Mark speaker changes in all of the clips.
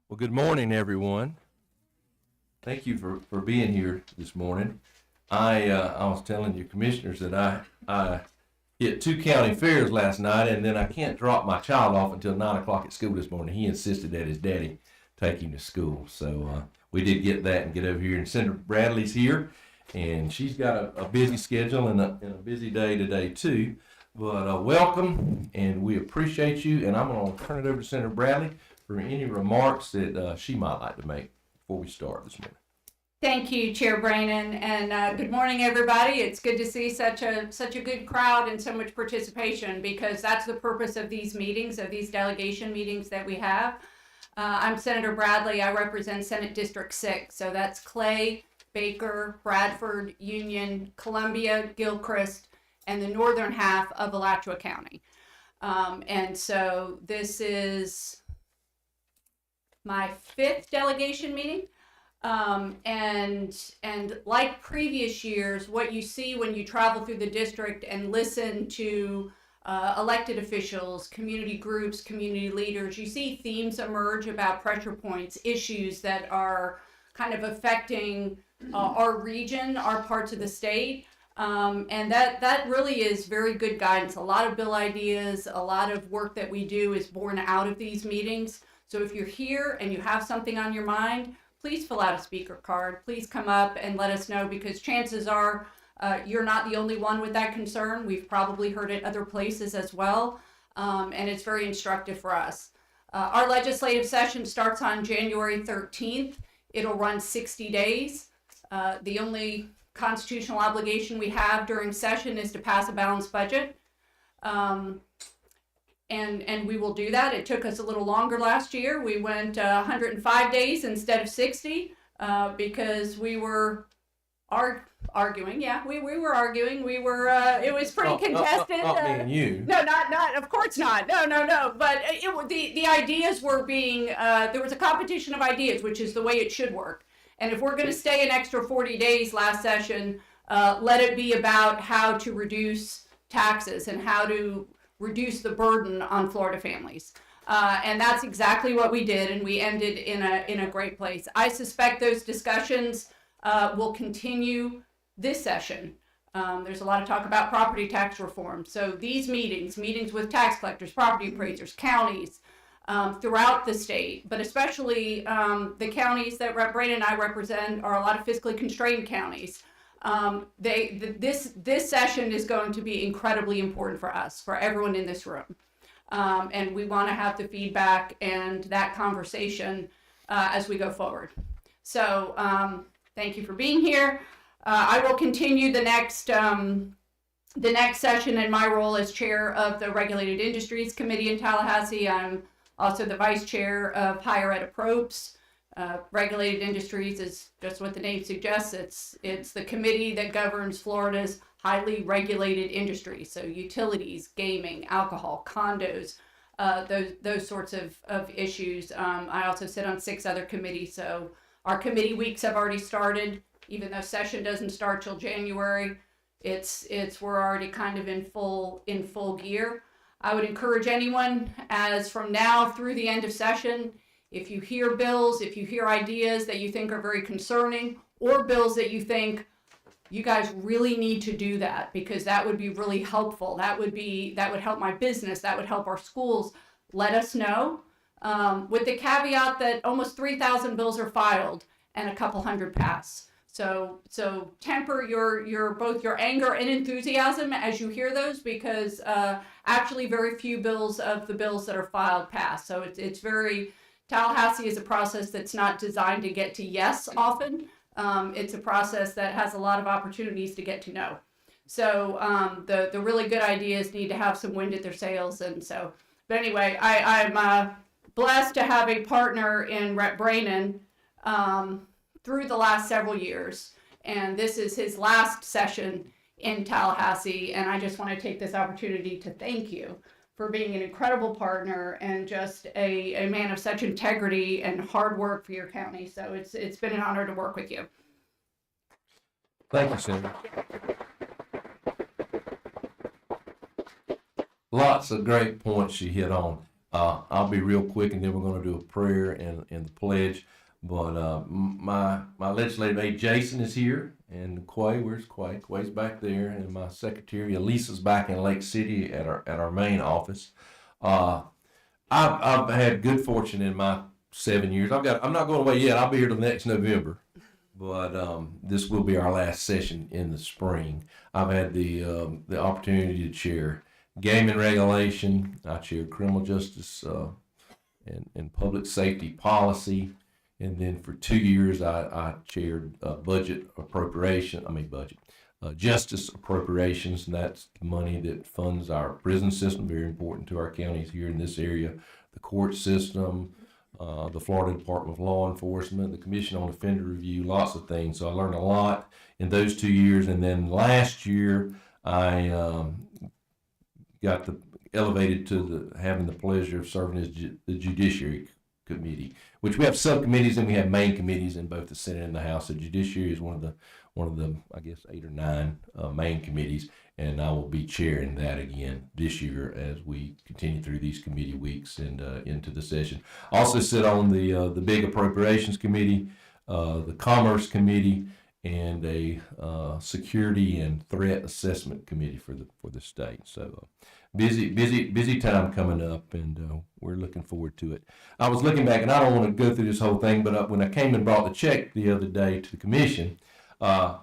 Speaker 1: Well, good morning, everyone. Thank you for being here this morning. I was telling you commissioners that I hit 2 county fairs last night, and then I can't drop my child off until 9 o'clock at school this morning. He insisted that his daddy take him to school, so we did get that and get over here. And Senator Bradley's here, and she's got a busy schedule and a busy day today too. But welcome, and we appreciate you. And I'm going to turn it over to Senator Bradley for any remarks that she might like to make before we start this morning.
Speaker 2: Thank you, Chair Brannon, and good morning, everybody. It's good to see such a good crowd and so much participation, because that's the purpose of these meetings, of these delegation meetings that we have. I'm Senator Bradley. I represent Senate District 6, so that's Clay, Baker, Bradford, Union, Columbia, Gilchrist, and the northern half of Alachua County. And so this is my 5th delegation meeting. And like previous years, what you see when you travel through the district and listen to elected officials, community groups, community leaders, you see themes emerge about pressure points, issues that are kind of affecting our region, our parts of the state. And that really is very good guidance. A lot of bill ideas, a lot of work that we do is born out of these meetings. So if you're here and you have something on your mind, please fill out a speaker card. Please come up and let us know, because chances are you're not the only one with that concern. We've probably heard it other places as well, and it's very instructive for us. Our legislative session starts on January 13th. It'll run 60 days. The only constitutional obligation we have during session is to pass a balanced budget. And we will do that. It took us a little longer last year. We went 105 days instead of 60 because we were arguing. Yeah, we were arguing. We were. It was pretty contested.
Speaker 1: Not me and you.
Speaker 2: No, not. Of course not. No. But the ideas were being. There was a competition of ideas, which is the way it should work. And if we're going to stay an extra 40 days last session, let it be about how to reduce taxes and how to reduce the burden on Florida families. And that's exactly what we did, and we ended in a great place. I suspect those discussions will continue this session. There's a lot of talk about property tax reform. So these meetings with tax collectors, property appraisers, counties, throughout the state, but especially the counties that Brayden and I represent are a lot of fiscally constrained counties. This session is going to be incredibly important for us, for everyone in this room. And we want to have the feedback and that conversation as we go forward. So thank you for being here. I will continue the next session in my role as chair of the Regulated Industries Committee in Tallahassee. I'm also the vice chair of Higher Ed Approps. Regulated Industries is just what the name suggests. It's the committee that governs Florida's highly regulated industries. So utilities, gaming, alcohol, condos, those sorts of issues. I also sit on 6 other committees. So our committee weeks have already started, even though session doesn't start till January. We're already kind of in full gear. I would encourage anyone, as from now through the end of session, if you hear bills, if you hear ideas that you think are very concerning, or bills that you think you guys really need to do that, because that would be really helpful. That would help my business. That would help our schools. Let us know. With the caveat that almost 3,000 bills are filed and a couple hundred pass. So temper your both your anger and enthusiasm as you hear those, because actually very few of the bills that are filed pass. So it's very. Tallahassee is a process that's not designed to get to yes often. It's a process that has a lot of opportunities to get to no. So the really good ideas need to have some wind at their sails. And so, but anyway, I'm blessed to have a partner in Rep. Brannon through the last several years. And this is his last session in Tallahassee. And I just want to take this opportunity to thank you for being an incredible partner and just a man of such integrity and hard work for your county. So it's been an honor to work with you.
Speaker 1: Thank you, Senator. Lots of great points you hit on. I'll be real quick, and then we're going to do a prayer and the pledge. But my legislative aide Jason is here, and Quay, where's Quay? Quay's back there, and my secretary Elisa's back in Lake City at our main office. I've had good fortune in my 7 years. I'm not going away yet. I'll be here till next November, but this will be our last session in the spring. I've had the opportunity to chair gaming regulation. I chaired criminal justice and public safety policy, and then for 2 years I chaired justice appropriations, and that's the money that funds our prison system, very important to our counties here in this area, the court system, the Florida Department of Law Enforcement, the Commission on Offender Review, lots of things. So I learned a lot in those 2 years, and then last year I got elevated to having the pleasure of serving as the Judiciary Committee, which we have subcommittees and we have main committees in both the Senate and the House. The Judiciary is one of the I guess 8 or 9 main committees, and I will be chairing that again this year as we continue through these committee weeks and into the session. I also sit on the big appropriations committee, the Commerce Committee, and a security and threat assessment committee for the state. So busy time coming up, and we're looking forward to it. I was looking back, and I don't want to go through this whole thing, but when I came and brought the check the other day to the commission, I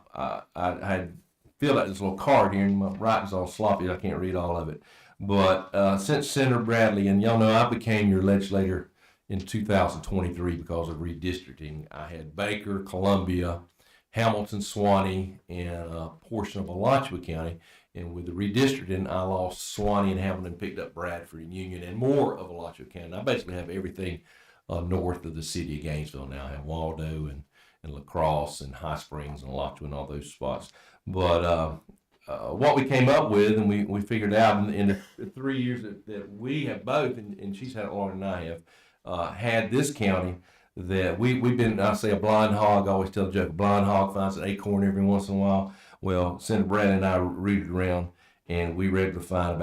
Speaker 1: had filled out this little card here, and my writing's all sloppy. I can't read all of it. But since Senator Bradley, and y'all know I became your legislator in 2023 because of redistricting, I had Baker, Columbia, Hamilton, Suwannee, and a portion of Alachua County. And with the redistricting, I lost Suwannee and Hamilton, picked up Bradford and Union, and more of Alachua County. I basically have everything north of the city of Gainesville now. I have Waldo and La Crosse and High Springs and Alachua and all those spots. But what we came up with, and we figured out in the 3 years that we have both, and she's had it longer than I have, had this county, that we've been, I say a blind hog, I always tell the joke, a blind hog finds an acorn every once in a while. Well, Senator Brad and I rooted around, and we were able to find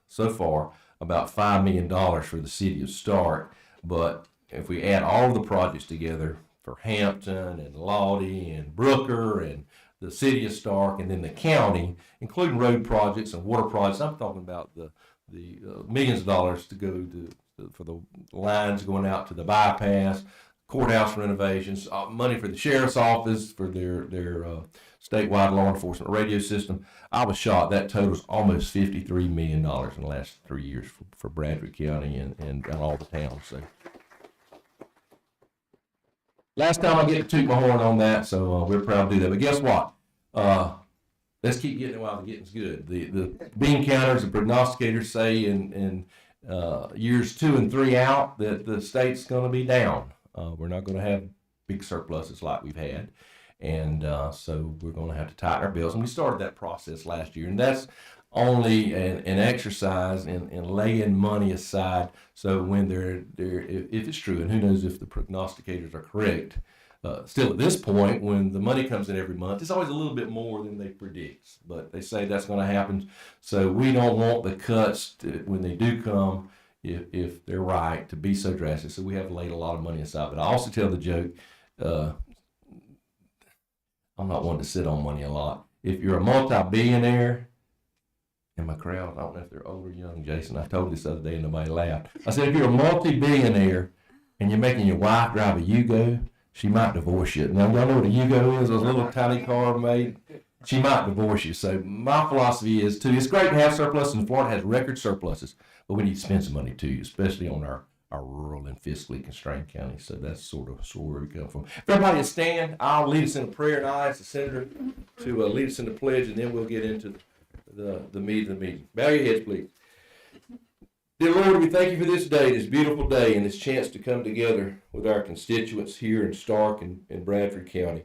Speaker 1: so far, about $5 million for the city of Stark. But if we add all of the projects together for Hampton and Lottie and Brooker and the city of Stark and then the county, including road projects and water projects, I'm talking about the millions of dollars to go for the lines going out to the bypass, courthouse renovations, money for the sheriff's office for their statewide law enforcement radio system. I was shocked. That totals almost $53 million in the last 3 years for Bradford County and all the towns. So last time I get to toot my horn on that, so we're proud to do that. But guess what? Let's keep getting it while the getting's good. The bean counters and prognosticators say in years 2 and 3 out that the state's going to be down. We're not going to have big surpluses like we've had. And so we're going to have to tighten our bills. And we started that process last year. And that's only an exercise in laying money aside. So when if it's true, and who knows if the prognosticators are correct, still at this point, when the money comes in every month, it's always a little bit more than they predict. But they say that's going to happen. So we don't want the cuts when they do come, if they're right, to be so drastic. So we have laid a lot of money aside. But I also tell the joke, I'm not one to sit on money a lot. If you're a multi-billionaire, in my crowd, I don't know if they're old or young, Jason, I told this the other day and nobody laughed. I said, if you're a multi-billionaire and you're making your wife drive a Yugo, she might divorce you. Now, y'all know what a Yugo is? Those little tiny car made. She might divorce you. So my philosophy is, too, it's great to have surpluses, and Florida has record surpluses, but we need to spend some money, too, especially on our rural and fiscally constrained counties. So that's sort of where we come from. If everybody will stand, I'll lead us in a prayer, and I'll ask the senator to lead us in the pledge, and then we'll get into the meeting. Bow your heads, please. Dear Lord, we thank you for this day, this beautiful day, and this chance to come together with our constituents here in Stark and Bradford County.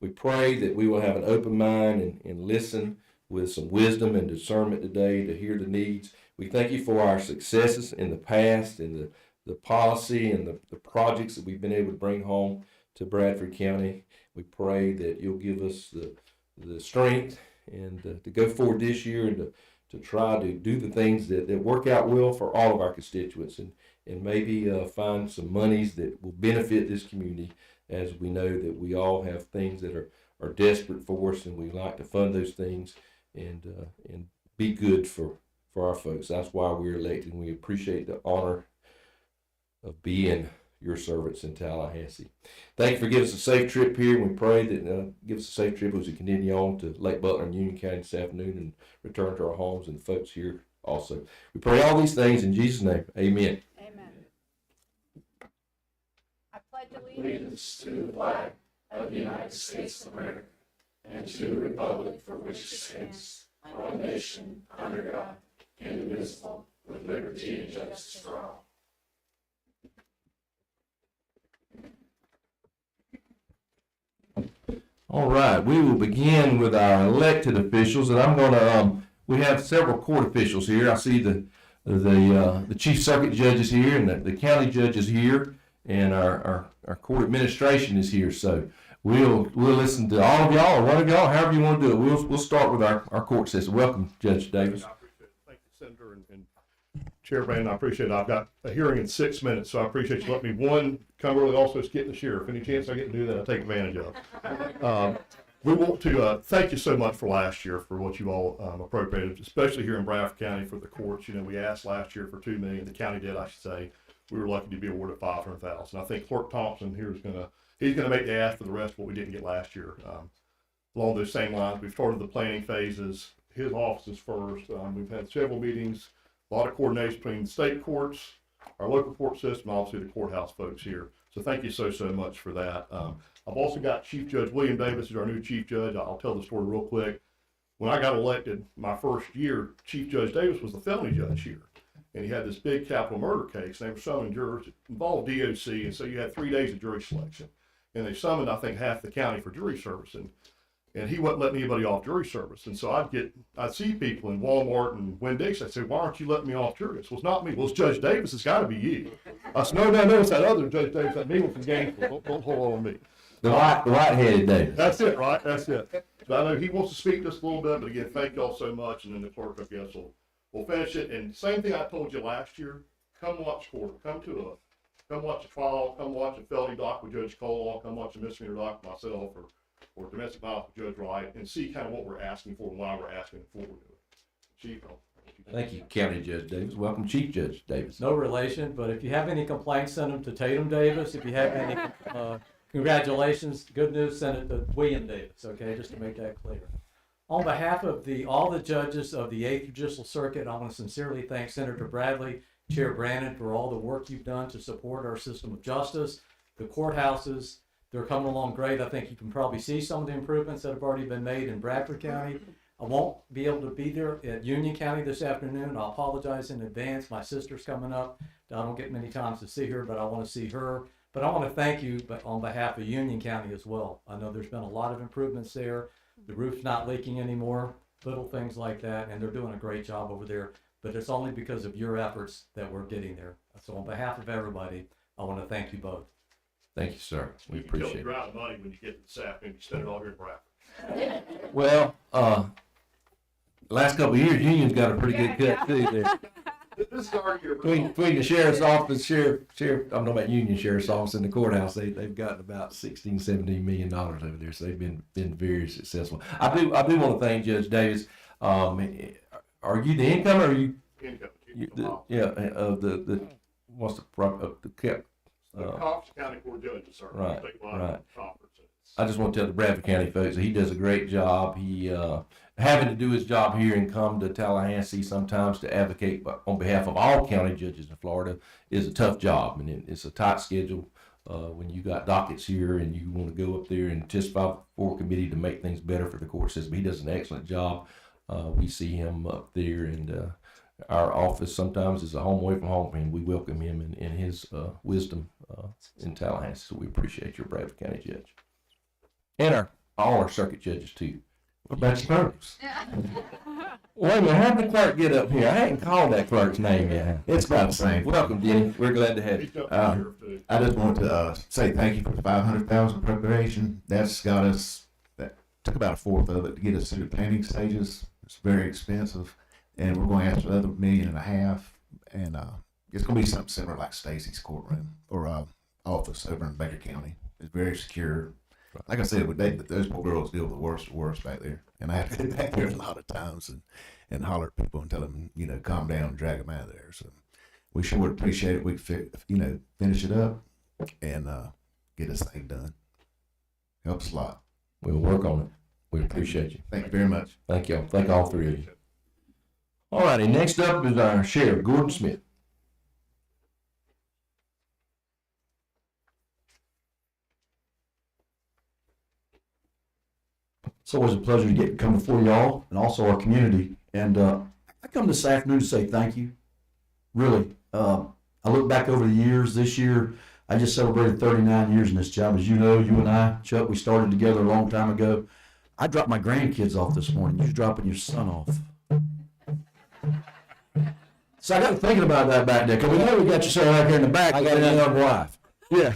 Speaker 1: We pray that we will have an open mind and listen with some wisdom and discernment today to hear the needs. We thank you for our successes in the past and the policy and the projects that we've been able to bring home to Bradford County. We pray that you'll give us the strength and to go forward this year and to try to do the things that work out well for all of our constituents, and maybe find some monies that will benefit this community, as we know that we all have things that are desperate for us, and we like to fund those things and be good for our folks. That's why we're elected, and we appreciate the honor of being your servants in Tallahassee. Thank you for giving us a safe trip here, and we pray that give us a safe trip as we continue on to Lake Butler and Union County this afternoon and return to our homes and the folks here also. We pray all these things in Jesus' name. Amen.
Speaker 2: Amen. I pledge allegiance to the flag of the United States of America and to the republic for which it stands, one nation, under God, indivisible, with liberty and justice for all.
Speaker 1: All right, we will begin with our elected officials, and I'm going to. We have several court officials here. I see the chief circuit judge is here, and the county judge is here, and our court administration is here. So we'll listen to all of y'all, or one of y'all, however you want to do it. We'll start with our court system. Welcome, Judge Davis.
Speaker 3: I appreciate it. Thank you, Senator and Chair Brandon. I appreciate it. I've got a hearing in 6 minutes, so I appreciate you letting me come early. Also, it's getting the sheriff. Any chance I get to do that, I take advantage of. We want to thank you so much for last year for what you all appropriated, especially here in Bradford County for the courts. You know, we asked last year for $2 million. The county did, I should say. We were lucky to be awarded $500,000. I think Clerk Thompson here he's gonna make the ask for the rest of what we didn't get last year. Along those same lines, we've started the planning phases. His office is first. We've had several meetings, a lot of coordination between the state courts, our local court system, and obviously the courthouse folks here. So thank you so much for that. I've also got Chief Judge William Davis is our new Chief Judge. I'll tell the story real quick. When I got elected, my first year, Chief Judge Davis was the felony judge here. And he had this big capital murder case. They were summoning jurors. It involved DOC, and so you had 3 days of jury selection. And they summoned, I think, half the county for jury service. And he wasn't letting anybody off jury service. And so I'd see people in Walmart and Winn-Dixie. I'd say, why aren't you letting me off jury? Well, it's not me. Well, it's Judge Davis. It's got to be you. I said, no, it's that other Judge Davis. That me one from Gainesville. Don't hold on me.
Speaker 1: The white-headed Davis.
Speaker 3: That's it, right? That's it. So I know he wants to speak just a little bit, but again, thank y'all so much. And then the clerk, I guess, will finish it. And same thing I told you last year. Come watch court. Come watch a trial. Come watch a felony doc with Judge Cole. Come watch a misdemeanor doc with myself, or domestic violence with Judge Wright, and see kind of what we're asking for and why we're asking for it. Chief.
Speaker 1: Thank you, County Judge Davis. Welcome, Chief Judge Davis.
Speaker 4: No relation, but if you have any complaints, send them to Tatum Davis. If you have any congratulations, good news, send it to William Davis, okay, just to make that clear. On behalf of all the judges of the 8th Judicial Circuit, I want to sincerely thank Senator Bradley, Chair Brandon, for all the work you've done to support our system of justice, the courthouses. They're coming along great. I think you can probably see some of the improvements that have already been made in Bradford County. I won't be able to be there at Union County this afternoon. I'll apologize in advance. My sister's coming up. I don't get many times to see her, but I want to see her. But I want to thank you on behalf of Union County as well. I know there's been a lot of improvements there. The roof's not leaking anymore, little things like that, and they're doing a great job over there. But it's only because of your efforts that we're getting there. So on behalf of everybody, I want to thank you both.
Speaker 1: Thank you, sir. We appreciate it.
Speaker 3: You're out of money when you get to this afternoon. You spend it all here in Bradford.
Speaker 1: Well, last couple of years, Union's got a pretty good cut too there.
Speaker 3: This is our year.
Speaker 1: Between the sheriff's office, sheriff, I'm talking about Union Sheriff's Office and the courthouse, they've gotten about $16-17 million over there, so they've been very successful. I do want to thank Judge Davis. Are you the income or are you?
Speaker 3: Income.
Speaker 1: What's the cap?
Speaker 3: The Cox County Court Judges, sir.
Speaker 1: Right.
Speaker 3: Conference.
Speaker 1: I just want to tell the Bradford County folks that he does a great job. He having to do his job here and come to Tallahassee sometimes to advocate on behalf of all county judges in Florida is a tough job, and it's a tight schedule when you got dockets here and you want to go up there and testify for committee to make things better for the court system. He does an excellent job. We see him up there, and our office sometimes is a home away from home, and we welcome him and his wisdom in Tallahassee. So we appreciate your Bradford County judge. And all our circuit judges too. What about your clerks? Wait a minute, how did the clerk get up here? I hadn't called that clerk's name yet.
Speaker 5: It's about the same.
Speaker 1: Welcome, Denny. We're glad to have you.
Speaker 5: I just want to say thank you for the $500,000 appropriation. That's got us. That took about a fourth of it to get us through the planning stages. It's very expensive. And we're going to ask for another $1.5 million, and it's going to be something similar like Stacy's courtroom or office over in Baker County. It's very secure. Like I said, those poor girls deal with the worst back there, and I have to go back there a lot of times and holler at people and tell them, calm down and drag them out of there. So we sure would appreciate it. We could, finish it up and get this thing done. Helps a lot.
Speaker 1: We'll work on it. We appreciate you.
Speaker 5: Thank you very much.
Speaker 1: Thank y'all. Thank all three of you. All righty, next up is our Sheriff, Gordon Smith.
Speaker 6: It's always a pleasure to get to come before y'all and also our community. And I come this afternoon to say thank you. Really, I look back over the years. This year, I just celebrated 39 years in this job. As you know, you and I, Chuck, we started together a long time ago. I dropped my grandkids off this morning. You're dropping your son off. So I got thinking about that back there, because we know we got your son out here in the back.
Speaker 1: I got a young wife.
Speaker 6: Yeah.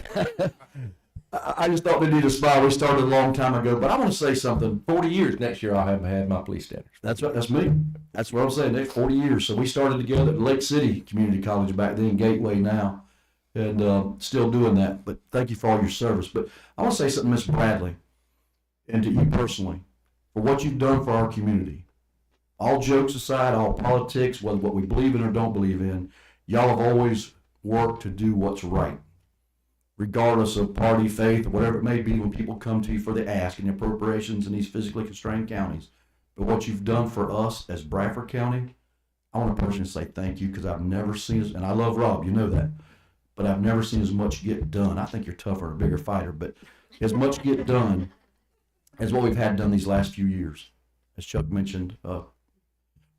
Speaker 6: I just thought they needed a spot. We started a long time ago, but I want to say something.
Speaker 1: 40 years. Next year, I'll have had my police standards.
Speaker 6: That's right. That's me. That's what I'm saying. Next 40 years. So we started together at Lake City Community College back then, Gateway now, and still doing that. But thank you for all your service. But I want to say something, Miss Bradley, and to you personally, for what you've done for our community. All jokes aside, all politics, whether what we believe in or don't believe in, y'all have always worked to do what's right, regardless of party, faith, or whatever it may be when people come to you for the ask and appropriations in these physically constrained counties. But what you've done for us as Bradford County, I want to personally say thank you, because I've never seen, and I love Rob, you know that, but I've never seen as much get done. I think you're tougher, a bigger fighter, but as much get done as what we've had done these last few years. As Chuck mentioned,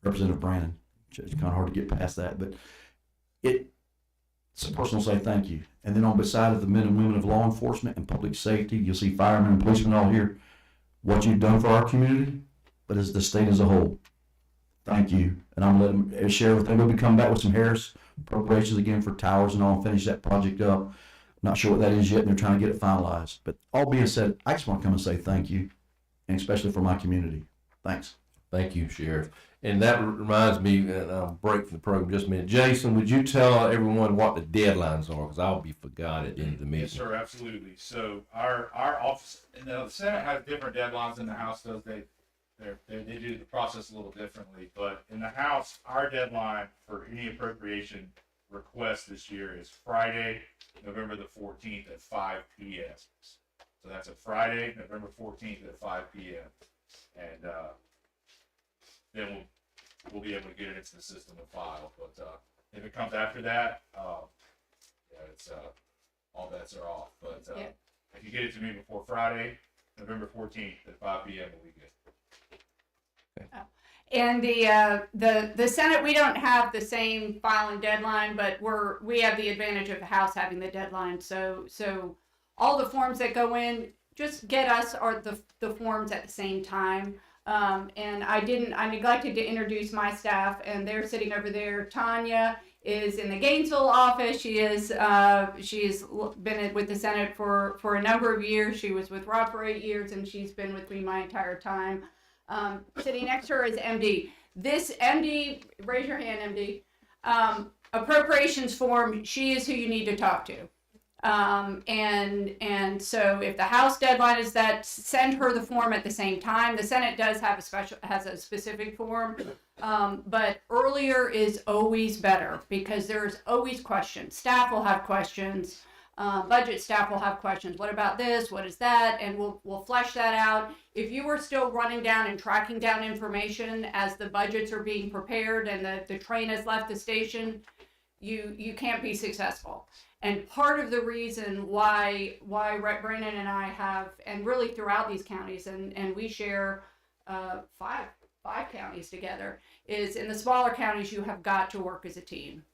Speaker 6: Representative Brandon, it's kind of hard to get past that, but it's a personal say thank you. And then on beside of the men and women of law enforcement and public safety, you'll see firemen and policemen all here, what you've done for our community, but as the state as a whole. Thank you. And I'm letting them share with them. We'll be coming back with some Harris appropriations again for towers and all, and finish that project up. Not sure what that is yet, and they're trying to get it finalized. But all being said, I just want to come and say thank you, and especially for my community. Thanks.
Speaker 1: Thank you, Sheriff. And that reminds me, and I'll break from the program just a minute. Jason, would you tell everyone what the deadlines are? Because I'll be forgot at the end of the meeting.
Speaker 7: Yes, sir, absolutely. So our office, the Senate has different deadlines than the House does. They do the process a little differently. But in the House, our deadline for any appropriation request this year is Friday, November the 14th at 5 p.m. So that's a Friday, November 14th at 5 p.m. And then we'll be able to get it into the system and file. But if it comes after that, it's all bets are off. But if you get it to me before Friday, November 14th at 5 p.m., we'll be good.
Speaker 2: And the Senate, we don't have the same filing deadline, but we have the advantage of the House having the deadline. So all the forms that go in, just get us the forms at the same time. And I neglected to introduce my staff, and they're sitting over there. Tanya is in the Gainesville office. She's been with the Senate for a number of years. She was with Rob for 8 years, and she's been with me my entire time. Sitting next to her is MD. This MD, raise your hand, MD. Appropriations form, she is who you need to talk to. And so if the House deadline is that, send her the form at the same time. The Senate does have has a specific form, but earlier is always better, because there's always questions. Staff will have questions. Budget staff will have questions. What about this? What is that? And we'll flesh that out. If you are still running down and tracking down information as the budgets are being prepared and the train has left the station, you can't be successful. And part of the reason why Rep. Brandon and I have, and really throughout these counties, and we share five counties together, is in the smaller counties you have got to work as a team.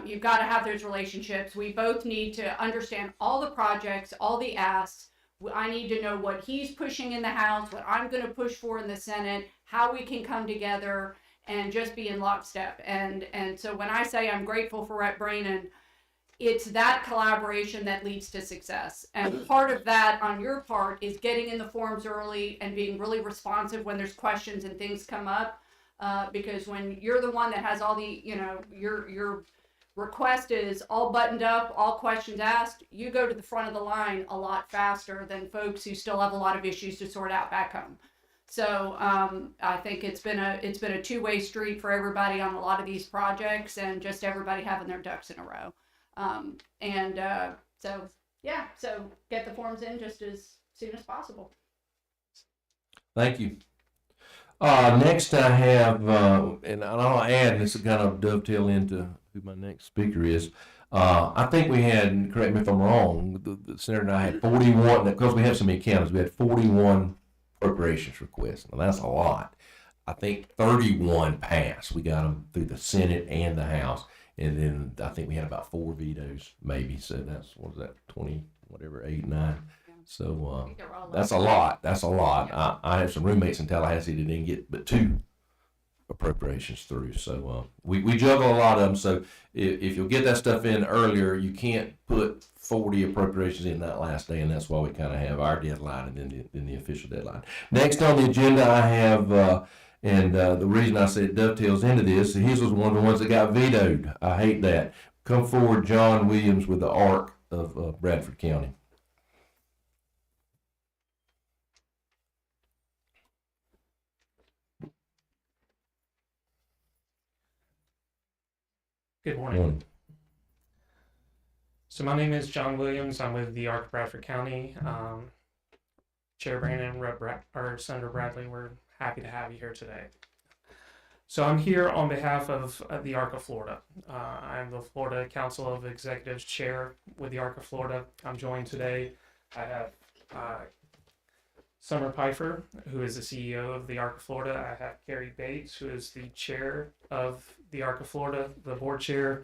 Speaker 2: You've got to have those relationships. We both need to understand all the projects, all the asks. I need to know what he's pushing in the House, what I'm going to push for in the Senate, how we can come together and just be in lockstep. And so when I say I'm grateful for Rep. Brandon, it's that collaboration that leads to success. And part of that on your part is getting in the forums early and being really responsive when there's questions and things come up. because when you're the one that has all the, your request is all buttoned up, all questions asked, you go to the front of the line a lot faster than folks who still have a lot of issues to sort out back home. So I think it's been a two-way street for everybody on a lot of these projects, and just everybody having their ducks in a row. So get the forms in just as soon as possible.
Speaker 1: Thank you. Next I have, and I'll add, this will kind of dovetail into who my next speaker is. I think we had, correct me if I'm wrong, the Senator and I had 41, because we have so many counties, we had 41 appropriations requests. Now that's a lot. I think 31 passed. We got them through the Senate and the House. And then I think we had about 4 vetoes, maybe. So that's, what was that, 20, whatever, 8, 9. So that's a lot. That's a lot.
Speaker 2: Yeah.
Speaker 1: I have some roommates in Tallahassee that didn't get but 2 appropriations through. So we juggle a lot of them. So if you'll get that stuff in earlier, you can't put 40 appropriations in that last day, and that's why we kind of have our deadline and then the official deadline. Next on the agenda, I have, the reason I say it dovetails into this, his was one of the ones that got vetoed. I hate that. Come forward, John Williams with the ARC of Bradford County.
Speaker 8: Good morning. So my name is John Williams. I'm with the ARC of Bradford County. Chair Brandon, Senator Bradley, we're happy to have you here today. So I'm here on behalf of the ARC of Florida. I'm the Florida Council of Executives Chair with the ARC of Florida. I'm joined today. I have Summer Pfeiffer, who is the CEO of the ARC of Florida. I have Gary Bates, who is the chair of the ARC of Florida, the board chair.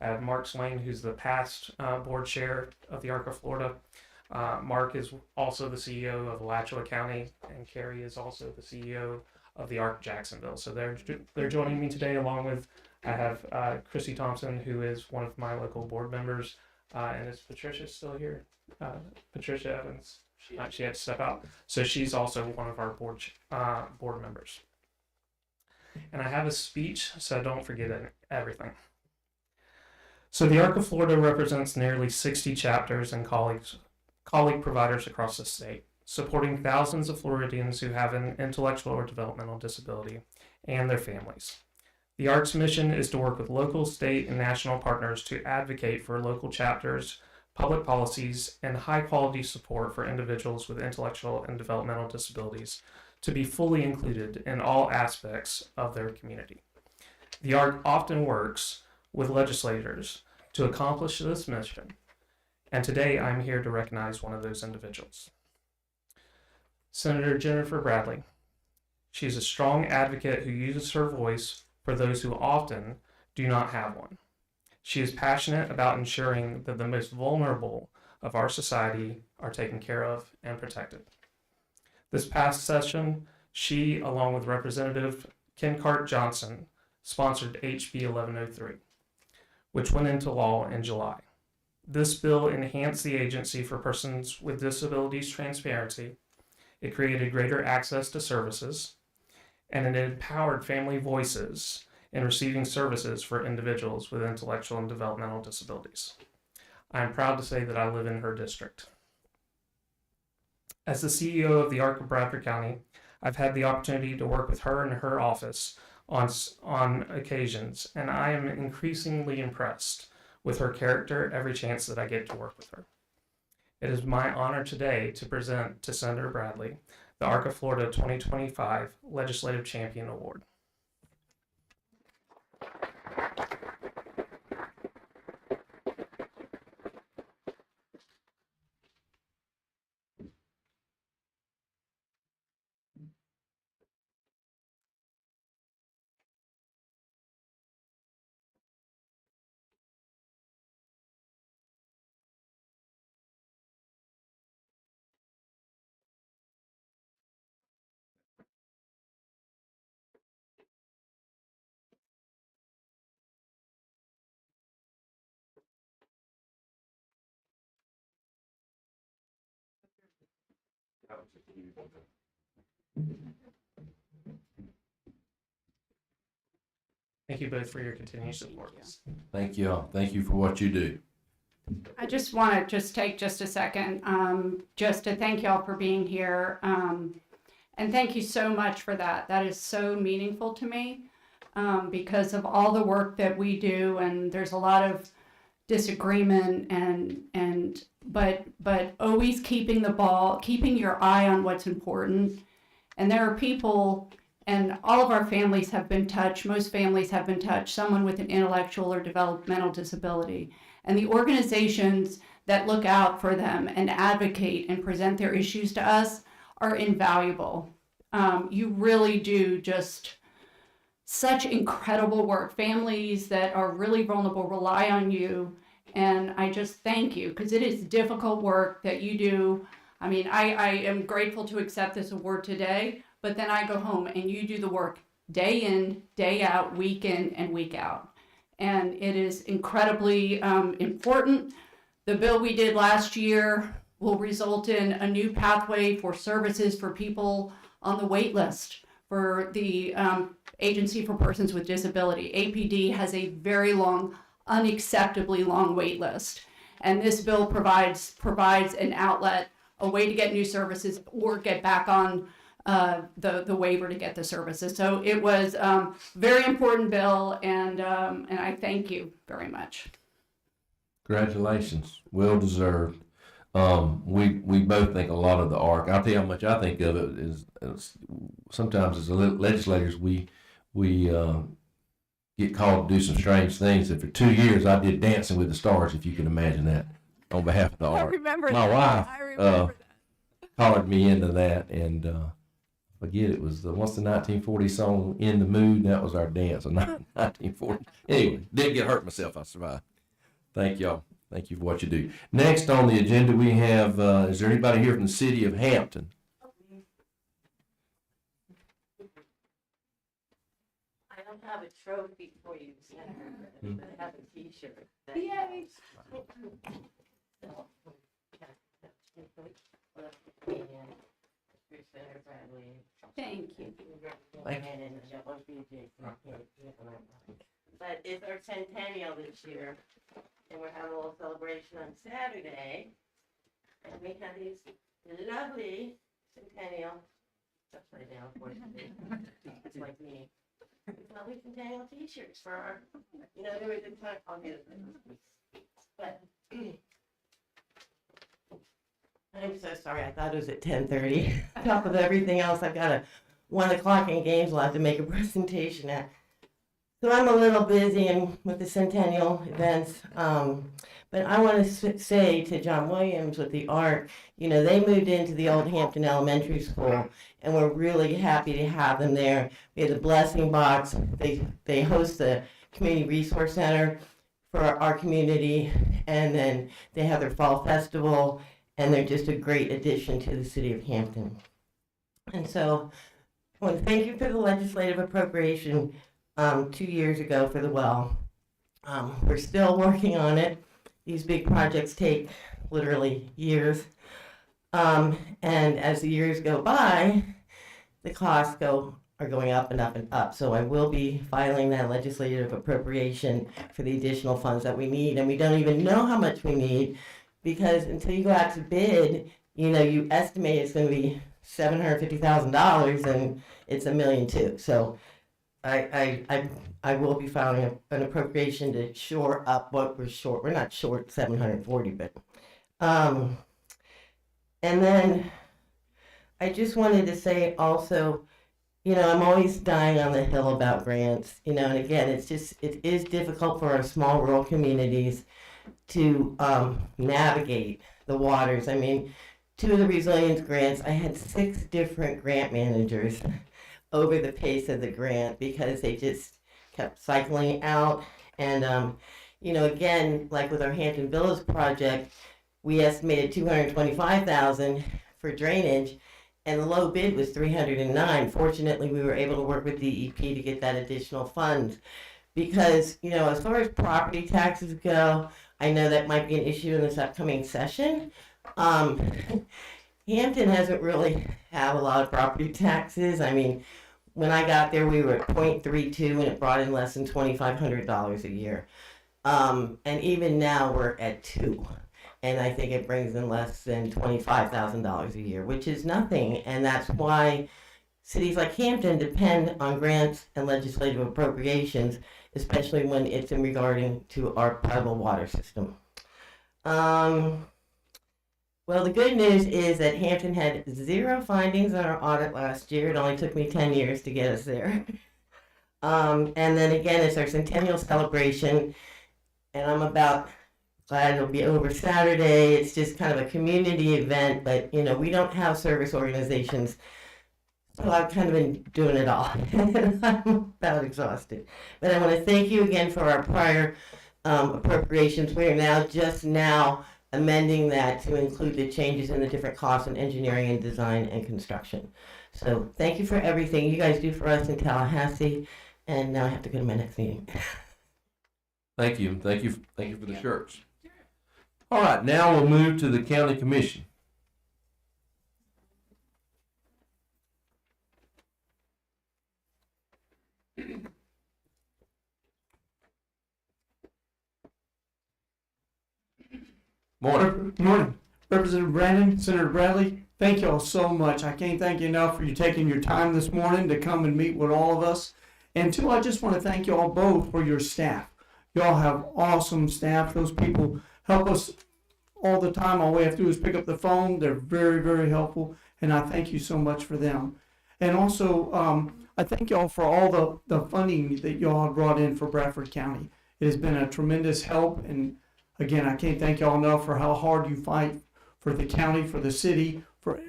Speaker 8: I have Mark Swain, who's the past board chair of the ARC of Florida. Mark is also the CEO of Alachua County, and Carrie is also the CEO of the ARC Jacksonville. So they're joining me today, along with, I have Chrissy Thompson, who is one of my local board members, and is Patricia still here? Patricia Evans. She had to step out. So she's also one of our board members. And I have a speech, so don't forget everything. So the ARC of Florida represents nearly 60 chapters and colleague providers across the state, supporting thousands of Floridians who have an intellectual or developmental disability and their families. The ARC's mission is to work with local, state, and national partners to advocate for local chapters, public policies, and high-quality support for individuals with intellectual and developmental disabilities to be fully included in all aspects of their community. The ARC often works with legislators to accomplish this mission, and today I'm here to recognize one of those individuals. Senator Jennifer Bradley. She's a strong advocate who uses her voice for those who often do not have one. She is passionate about ensuring that the most vulnerable of our society are taken care of and protected. This past session, she, along with Representative Ken Cart Johnson, sponsored HB 1103, which went into law in July. This bill enhanced the Agency for Persons with Disabilities transparency. It created greater access to services, and it empowered family voices in receiving services for individuals with intellectual and developmental disabilities. I am proud to say that I live in her district. As the CEO of the ARC of Bradford County, I've had the opportunity to work with her and her office on occasions, and I am increasingly impressed with her character every chance that I get to work with her. It is my honor today to present to Senator Bradley the ARC of Florida 2025 Legislative Champion Award. Thank you both for your continued support.
Speaker 1: Thank you all. Thank you for what you do.
Speaker 2: I just want to just take just a second, just to thank y'all for being here. And thank you so much for that. That is so meaningful to me, because of all the work that we do, and there's a lot of disagreement but always keeping your eye on what's important. And there are people, and all of our families have been touched, most families have been touched, someone with an intellectual or developmental disability. And the organizations that look out for them and advocate and present their issues to us are invaluable. You really do just such incredible work. Families that are really vulnerable rely on you. And I just thank you, because it is difficult work that you do. I mean, I am grateful to accept this award today, but then I go home and you do the work day in, day out, week in and week out. And it is incredibly important. The bill we did last year will result in a new pathway for services for people on the wait list for the Agency for Persons with Disability. APD has a very long, unacceptably long wait list. And this bill provides an outlet, a way to get new services or get back on the waiver to get the services. So it was a very important bill, and I thank you very much.
Speaker 1: Congratulations. Well deserved. We both think a lot of the ARC. I'll tell you how much I think of it is sometimes as legislators, we get called to do some strange things. And for 2 years, I did Dancing with the Stars, if you can imagine that, on behalf of the ARC. My wife collared me into that, and forget it was what's the 1940 song, In the Mood? That was our dance in 1940. Anyway, didn't get hurt myself. I survived. Thank y'all. Thank you for what you do. Next on the agenda, we have, is there anybody here from the city of Hampton?
Speaker 9: I don't have a trophy for you, Senator, but I have a t-shirt.
Speaker 2: Yay.
Speaker 9: Senator Bradley.
Speaker 2: Thank you.
Speaker 9: But it's our centennial this year, and we're having a little celebration on Saturday. And we have these lovely centennial, upside down, unfortunately, it's like me. Lovely centennial t-shirts for our, there was a time, I'll get it. But I'm so sorry, I thought it was at 10:30. On top of everything else, I've got a 1 o'clock in games I'll have to make a presentation at. So I'm a little busy with the centennial events, but I want to say to John Williams with the ARC, they moved into the old Hampton Elementary School, and we're really happy to have them there. We have the Blessing Box. They host the Community Resource Center for our community, and then they have their fall festival, and they're just a great addition to the city of Hampton. And so I want to thank you for the legislative appropriation 2 years ago for the well. We're still working on it. These big projects take literally years. And as the years go by, the costs are going up and up and up. So I will be filing that legislative appropriation for the additional funds that we need. And we don't even know how much we need, because until you go out to bid, you estimate it's going to be $750,000 and it's $1.2 million. So I will be filing an appropriation to shore up what we're short. We're not short 740, but and then I just wanted to say also, I'm always dying on the hill about grants, and again, it is difficult for our small rural communities to navigate the waters. I mean, 2 of the resilience grants, I had 6 different grant managers over the pace of the grant because they just kept cycling out. And, again, like with our Hampton Villas project, we estimated $225,000 for drainage, and the low bid was $309,000. Fortunately, we were able to work with DEP to get that additional funds because, as far as property taxes go, I know that might be an issue in this upcoming session. Hampton doesn't really have a lot of property taxes. I mean, when I got there, we were at 0.32, and it brought in less than $2,500 a year. And even now, we're at 2. And I think it brings in less than $25,000 a year, which is nothing. And that's why cities like Hampton depend on grants and legislative appropriations, especially when it's in regarding to our potable water system. Well, the good news is that Hampton had 0 findings on our audit last year. It only took me 10 years to get us there. And then again, it's our centennial celebration, and I'm about glad it'll be over Saturday. It's just kind of a community event, but you know, we don't have service organizations, so I've kind of been doing it all. And I'm about exhausted. But I want to thank you again for our prior appropriations. We are now just now amending that to include the changes in the different costs in engineering and design and construction. So thank you for everything you guys do for us in Tallahassee. And now I have to go to my next meeting.
Speaker 1: Thank you for the shirts. All right, now we'll move to the county commission. Morning.
Speaker 10: Good morning. Representative Brandon, Senator Bradley, thank you all so much. I can't thank you enough for you taking your time this morning to come and meet with all of us. And two, I just want to thank you all both for your staff. You all have awesome staff. Those people help us all the time. All we have to do is pick up the phone. They're very, very helpful. And I thank you so much for them. And also, I thank you all for all the funding that you all have brought in for Bradford County. It has been a tremendous help. And again, I can't thank y'all enough for how hard you fight for the county, for the city, for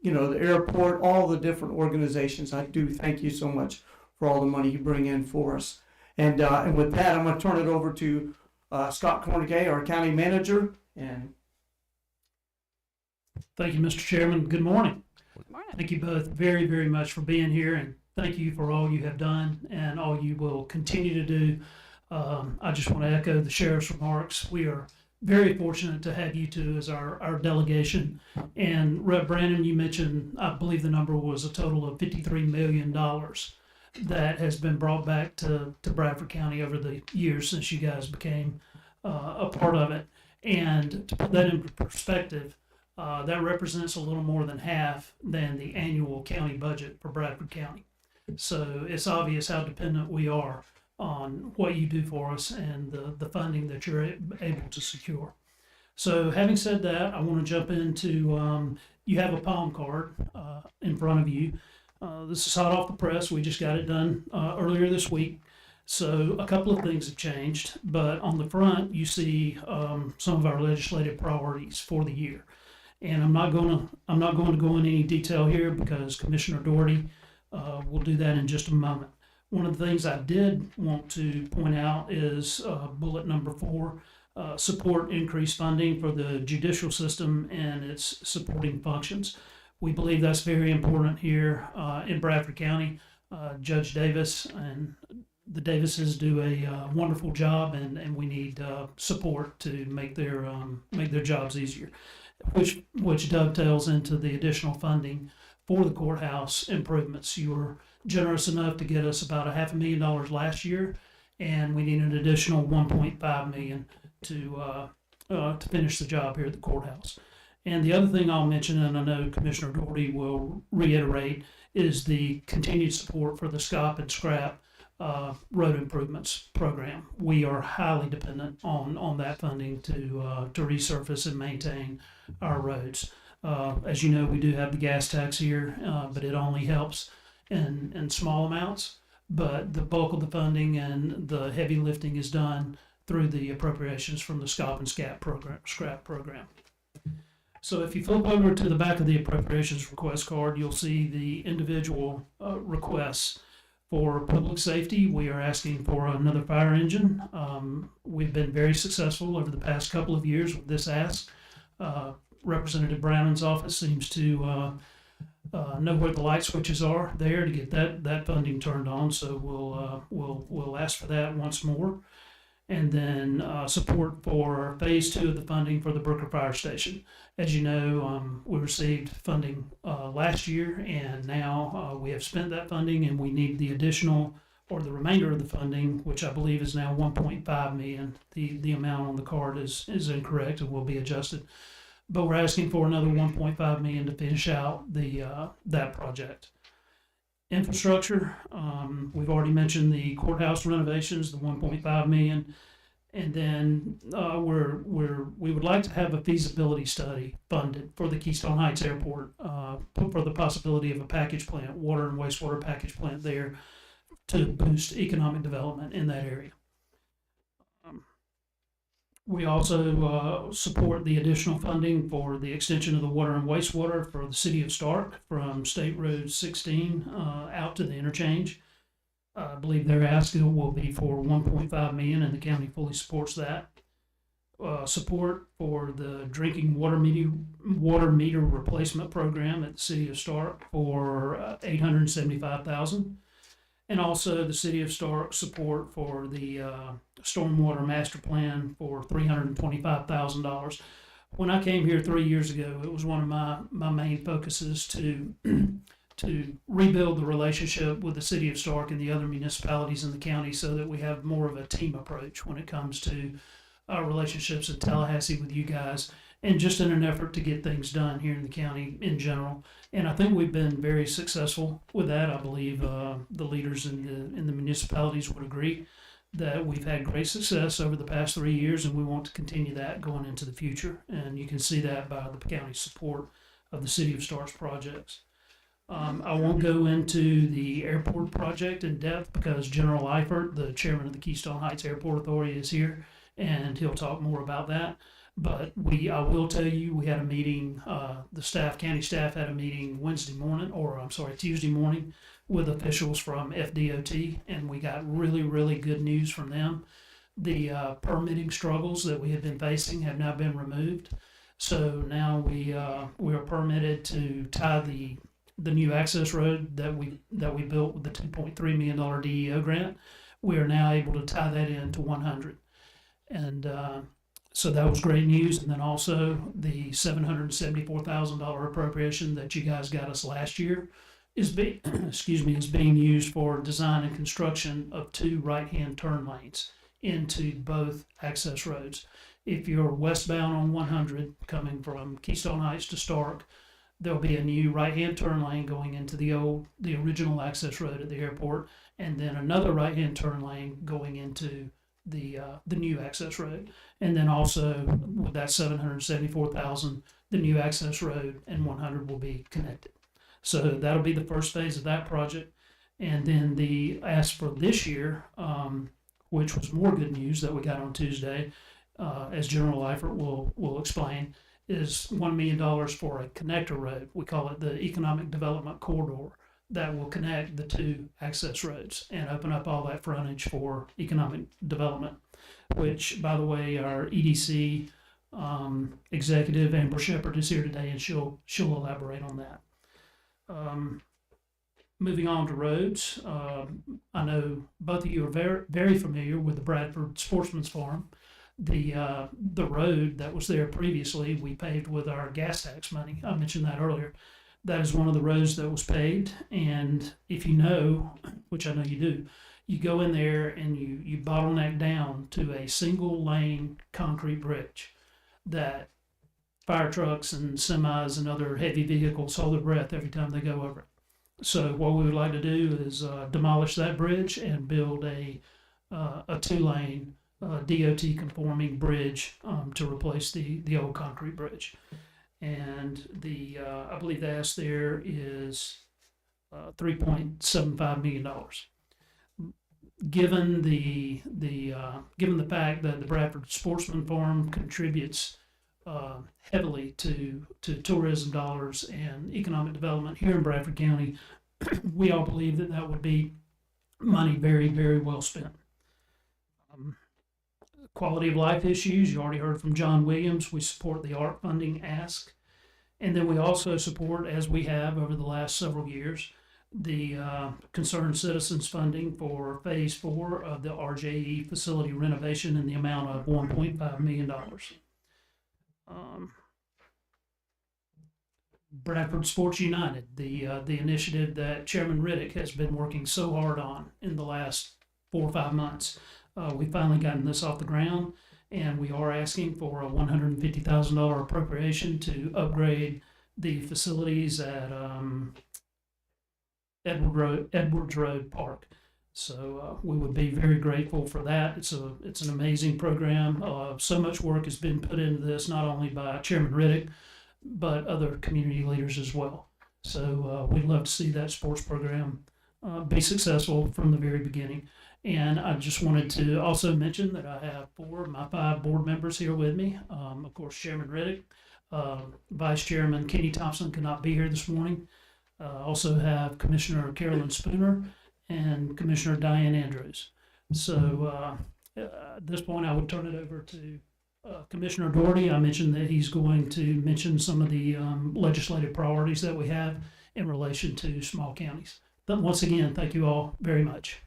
Speaker 10: the airport, all the different organizations. I do thank you so much for all the money you bring in for us. And with that, I'm going to turn it over to Scott Cornegay, our county manager. And
Speaker 11: thank you, Mr. Chairman. Good morning.
Speaker 2: Good morning.
Speaker 11: Thank you both very, very much for being here, and thank you for all you have done and all you will continue to do. I just want to echo the sheriff's remarks. We are very fortunate to have you two as our delegation. And Rep. Brandon, you mentioned, I believe the number was a total of $53 million that has been brought back to Bradford County over the years since you guys became a part of it. And to put that in perspective, that represents a little more than half than the annual county budget for Bradford County. So it's obvious how dependent we are on what you do for us and the funding that you're able to secure. So having said that, I want to jump into, you have a palm card in front of you. This is hot off the press. We just got it done earlier this week. So a couple of things have changed, but on the front you see some of our legislative priorities for the year. And I'm not going to go into any detail here because Commissioner Doherty will do that in just a moment. One of the things I did want to point out is bullet number 4, support increased funding for the judicial system and its supporting functions. We believe that's very important here in Bradford County. Judge Davis and the Davises do a wonderful job, and we need support to make their jobs easier, which dovetails into the additional funding for the courthouse improvements. You were generous enough to get us about $500,000 last year, and we need an additional $1.5 million to finish the job here at the courthouse. And the other thing I'll mention, and I know Commissioner Doherty will reiterate, is the continued support for the SCOP and SCRAP road improvements program. We are highly dependent on that funding to resurface and maintain our roads. As you know, we do have the gas tax here, but it only helps in small amounts. But the bulk of the funding and the heavy lifting is done through the appropriations from the SCOP and SCRAP program. So if you flip over to the back of the appropriations request card, you'll see the individual requests. For public safety, we are asking for another fire engine. We've been very successful over the past couple of years with this ask. Representative Brannon's office seems to know where the light switches are there to get that funding turned on. So we'll ask for that once more. and then support for phase 2 of the funding for the Brooker Fire Station. As you know, we received funding last year, and now we have spent that funding, and we need the additional or the remainder of the funding, which I believe is now 1.5 million. The amount on the card is incorrect and will be adjusted, but we're asking for another 1.5 million to finish out that project. Infrastructure, we've already mentioned the courthouse renovations, the 1.5 million. And then we would like to have a feasibility study funded for the Keystone Heights Airport, for the possibility of a package plant, water and wastewater package plant there to boost economic development in that area. We also support the additional funding for the extension of the water and wastewater for the city of Stark from State Road 16 out to the interchange. I believe their ask will be for 1.5 million, and the county fully supports that. Support for the drinking water meter replacement program at the city of Stark for 875,000, and also the city of Stark support for the stormwater master plan for $325,000. When I came here 3 years ago, it was one of my main focuses to rebuild the relationship with the city of Stark and the other municipalities in the county so that we have more of a team approach when it comes to our relationships in Tallahassee with you guys, and just in an effort to get things done here in the county in general. And I think we've been very successful with that. I believe the leaders in the municipalities would agree that we've had great success over the past 3 years, and we want to continue that going into the future. And you can see that by the county's support of the city of Stark's projects. I won't go into the airport project in depth because General Eifert, the chairman of the Keystone Heights Airport Authority, is here, and he'll talk more about that. But I will tell you, we had a meeting, county staff had a meeting Tuesday morning with officials from FDOT, and we got really, really good news from them. The permitting struggles that we had been facing have now been removed. So now we are permitted to tie the new access road that we built with the $2.3 million DEO grant. We are now able to tie that into 100. And so that was great news. And then also the $774,000 appropriation that you guys got us last year is being used for design and construction of 2 right-hand turn lanes into both access roads. If you're westbound on 100 coming from Keystone Heights to Stark, there'll be a new right-hand turn lane going into the original access road at the airport, and then another right-hand turn lane going into the new access road. And then also with that $774,000, the new access road and 100 will be connected. So that'll be the first phase of that project. And then the ask for this year, which was more good news that we got on Tuesday, as General Eifert will explain, is $1 million for a connector road. We call it the Economic Development Corridor, that will connect the 2 access roads and open up all that frontage for economic development, which, by the way, our EDC executive, Amber Shepard, is here today, and she'll elaborate on that. Moving on to roads, I know both of you are very, very familiar with the Bradford Sportsman's Farm. The road that was there previously, we paved with our gas tax money. I mentioned that earlier. That is one of the roads that was paved, and if you know, which I know you do, you go in there and you bottleneck down to a single lane concrete bridge that fire trucks and semis and other heavy vehicles hold their breath every time they go over it. So what we would like to do is demolish that bridge and build a 2-lane DOT conforming bridge to replace the old concrete bridge. And I believe the ask there is $3.75 million. Given the fact that the Bradford Sportsman Farm contributes heavily to tourism dollars and economic development here in Bradford County, we all believe that would be money very, very well spent. Quality of life issues, you already heard from John Williams. We support the ARP funding ask. And then we also support, as we have over the last several years, the concerned citizens funding for phase 4 of the RJE facility renovation in the amount of $1.5 million. Bradford Sports United, the initiative that Chairman Riddick has been working so hard on in the last 4 or 5 months. We finally gotten this off the ground, and we are asking for a $150,000 appropriation to upgrade the facilities at Edwards Road Park. So we would be very grateful for that. It's an amazing program. So much work has been put into this, not only by Chairman Riddick, but other community leaders as well. So we'd love to see that sports program be successful from the very beginning. And I just wanted to also mention that I have 4 of my 5 board members here with me. Of course, Chairman Riddick, Vice Chairman Kenny Thompson could not be here this morning. Also have Commissioner Carolyn Spooner and Commissioner Diane Andrews. So at this point, I would turn it over to Commissioner Doherty. I mentioned that he's going to mention some of the legislative priorities that we have in relation to small counties. But once again, thank you all very much.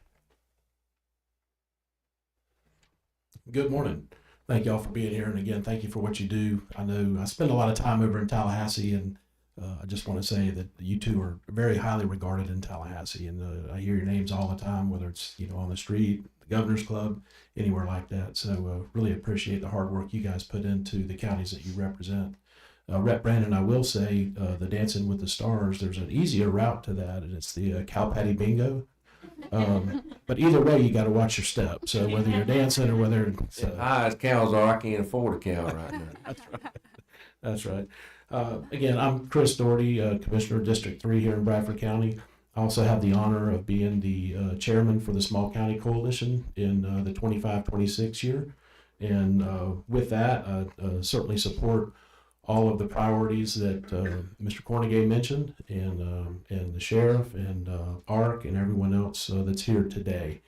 Speaker 12: Good morning. Thank y'all for being here. And again, thank you for what you do. I know I spend a lot of time over in Tallahassee, and I just want to say that you two are very highly regarded in Tallahassee. And I hear your names all the time, whether it's, on the street, the Governor's Club, anywhere like that. So really appreciate the hard work you guys put into the counties that you represent. Rep Brandon, I will say the Dancing with the Stars, there's an easier route to that, and it's the Cow Patty Bingo. But either way, you got to watch your step. So whether you're dancing or whether it's
Speaker 1: high as cows are, I can't afford a cow right now.
Speaker 12: That's right. That's right. Again, I'm Chris Doherty, Commissioner of District 3 here in Bradford County. I also have the honor of being the chairman for the Small County Coalition in the 25-26 year. And with that, I certainly support all of the priorities that Mr. Cornegay mentioned, and the sheriff and ARC and everyone else that's here today.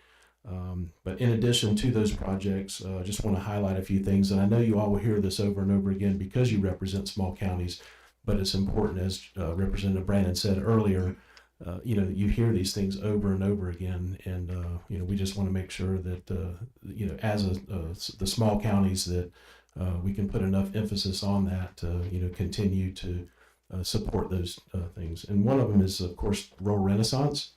Speaker 12: But in addition to those projects, I just want to highlight a few things. And I know you all will hear this over and over again because you represent small counties, but it's important, as Representative Brandon said earlier, you hear these things over and over again. And, we just want to make sure that, as the small counties, that we can put enough emphasis on that to, continue to support those things. And one of them is, of course, Rural Renaissance.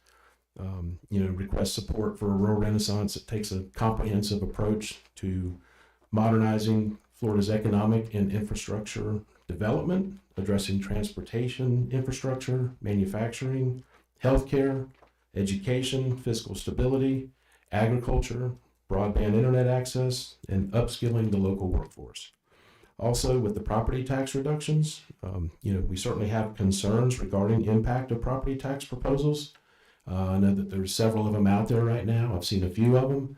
Speaker 12: Request support for a Rural Renaissance. It takes a comprehensive approach to modernizing Florida's economic and infrastructure development, addressing transportation infrastructure, manufacturing, healthcare, education, fiscal stability, agriculture, broadband internet access, and upskilling the local workforce. Also, with the property tax reductions, we certainly have concerns regarding impact of property tax proposals. I know that there's several of them out there right now. I've seen a few of them.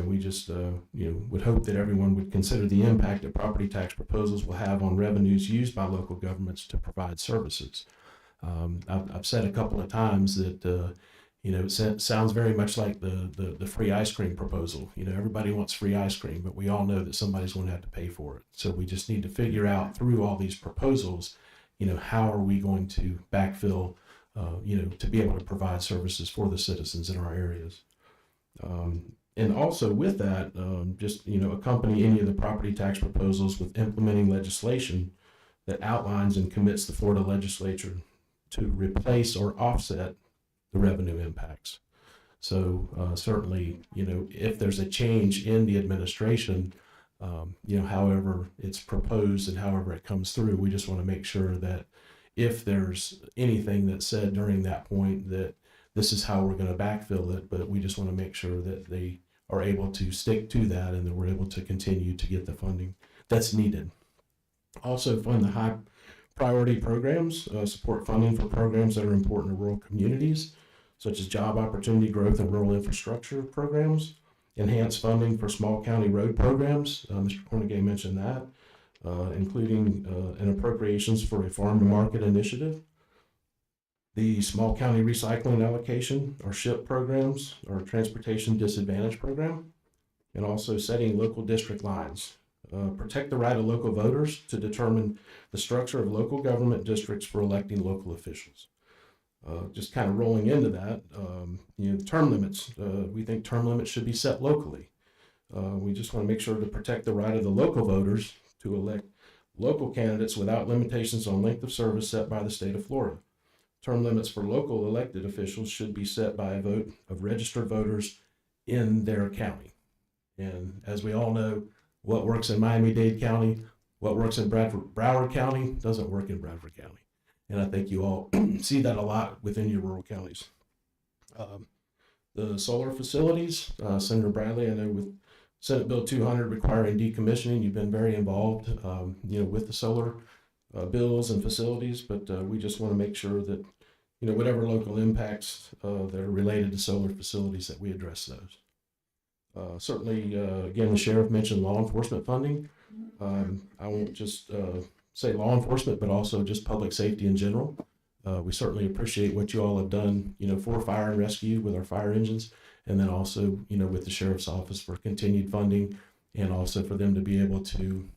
Speaker 12: We just, would hope that everyone would consider the impact that property tax proposals will have on revenues used by local governments to provide services. I've said a couple of times that, it sounds very much like the free ice cream proposal. Everybody wants free ice cream, but we all know that somebody's going to have to pay for it. So we just need to figure out through all these proposals, how are we going to backfill to be able to provide services for the citizens in our areas. And also with that, accompany any of the property tax proposals with implementing legislation that outlines and commits the Florida legislature to replace or offset the revenue impacts. So certainly, if there's a change in the administration, however it's proposed and however it comes through, we just want to make sure that if there's anything that's said during that point, that this is how we're going to backfill it, but we just want to make sure that they are able to stick to that and that we're able to continue to get the funding that's needed. Also fund the high priority programs, support funding for programs that are important to rural communities, such as job opportunity growth and rural infrastructure programs, enhance funding for small county road programs. Mr. Cornegay mentioned that. Including an appropriations for a farm to market initiative, the small county recycling allocation, or SHIP programs, or transportation disadvantage program, and also setting local district lines. Protect the right of local voters to determine the structure of local government districts for electing local officials. Just kind of rolling into that, term limits. We think term limits should be set locally. We just want to make sure to protect the right of the local voters to elect local candidates without limitations on length of service set by the state of Florida. Term limits for local elected officials should be set by a vote of registered voters in their county. And as we all know, what works in Miami-Dade County, what works in Broward County doesn't work in Bradford County. And I think you all see that a lot within your rural counties. The solar facilities, Senator Bradley, I know with Senate Bill 200 requiring decommissioning, you've been very involved, with the solar bills and facilities, but we just want to make sure that, whatever local impacts that are related to solar facilities, that we address those. Certainly, again, the sheriff mentioned law enforcement funding. I won't just say law enforcement, but also just public safety in general. We certainly appreciate what you all have done, for fire and rescue with our fire engines, and then also, with the sheriff's office for continued funding, and also for them to be able to,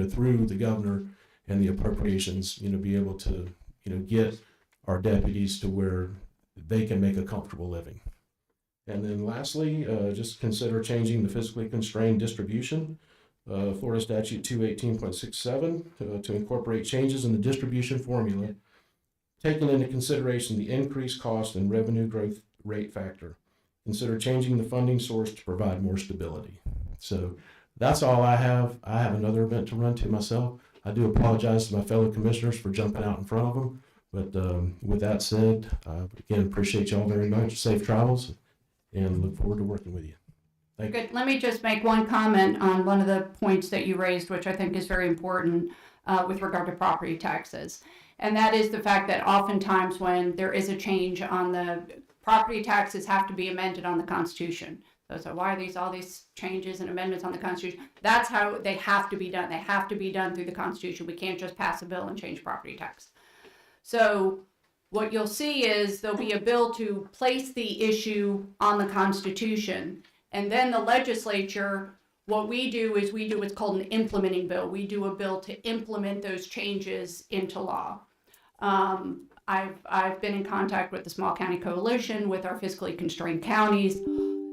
Speaker 12: through the governor and the appropriations, be able to, get our deputies to where they can make a comfortable living. And then lastly, just consider changing the physically constrained distribution. Florida Statute 218.67 to incorporate changes in the distribution formula, taking into consideration the increased cost and revenue growth rate factor. Consider changing the funding source to provide more stability. So that's all I have. I have another event to run to myself. I do apologize to my fellow commissioners for jumping out in front of them. But with that said, again, appreciate y'all very much. Safe travels, and look forward to working with you. Thank you.
Speaker 2: Good. Let me just make one comment on one of the points that you raised, which I think is very important with regard to property taxes. And that is the fact that oftentimes when there is a change on the property taxes have to be amended on the Constitution. So why are all these changes and amendments on the Constitution? That's how they have to be done. They have to be done through the Constitution. We can't just pass a bill and change property tax. So what you'll see is there'll be a bill to place the issue on the Constitution. And then the legislature, what we do is we do what's called an implementing bill. We do a bill to implement those changes into law. I've been in contact with the Small County Coalition, with our fiscally constrained counties.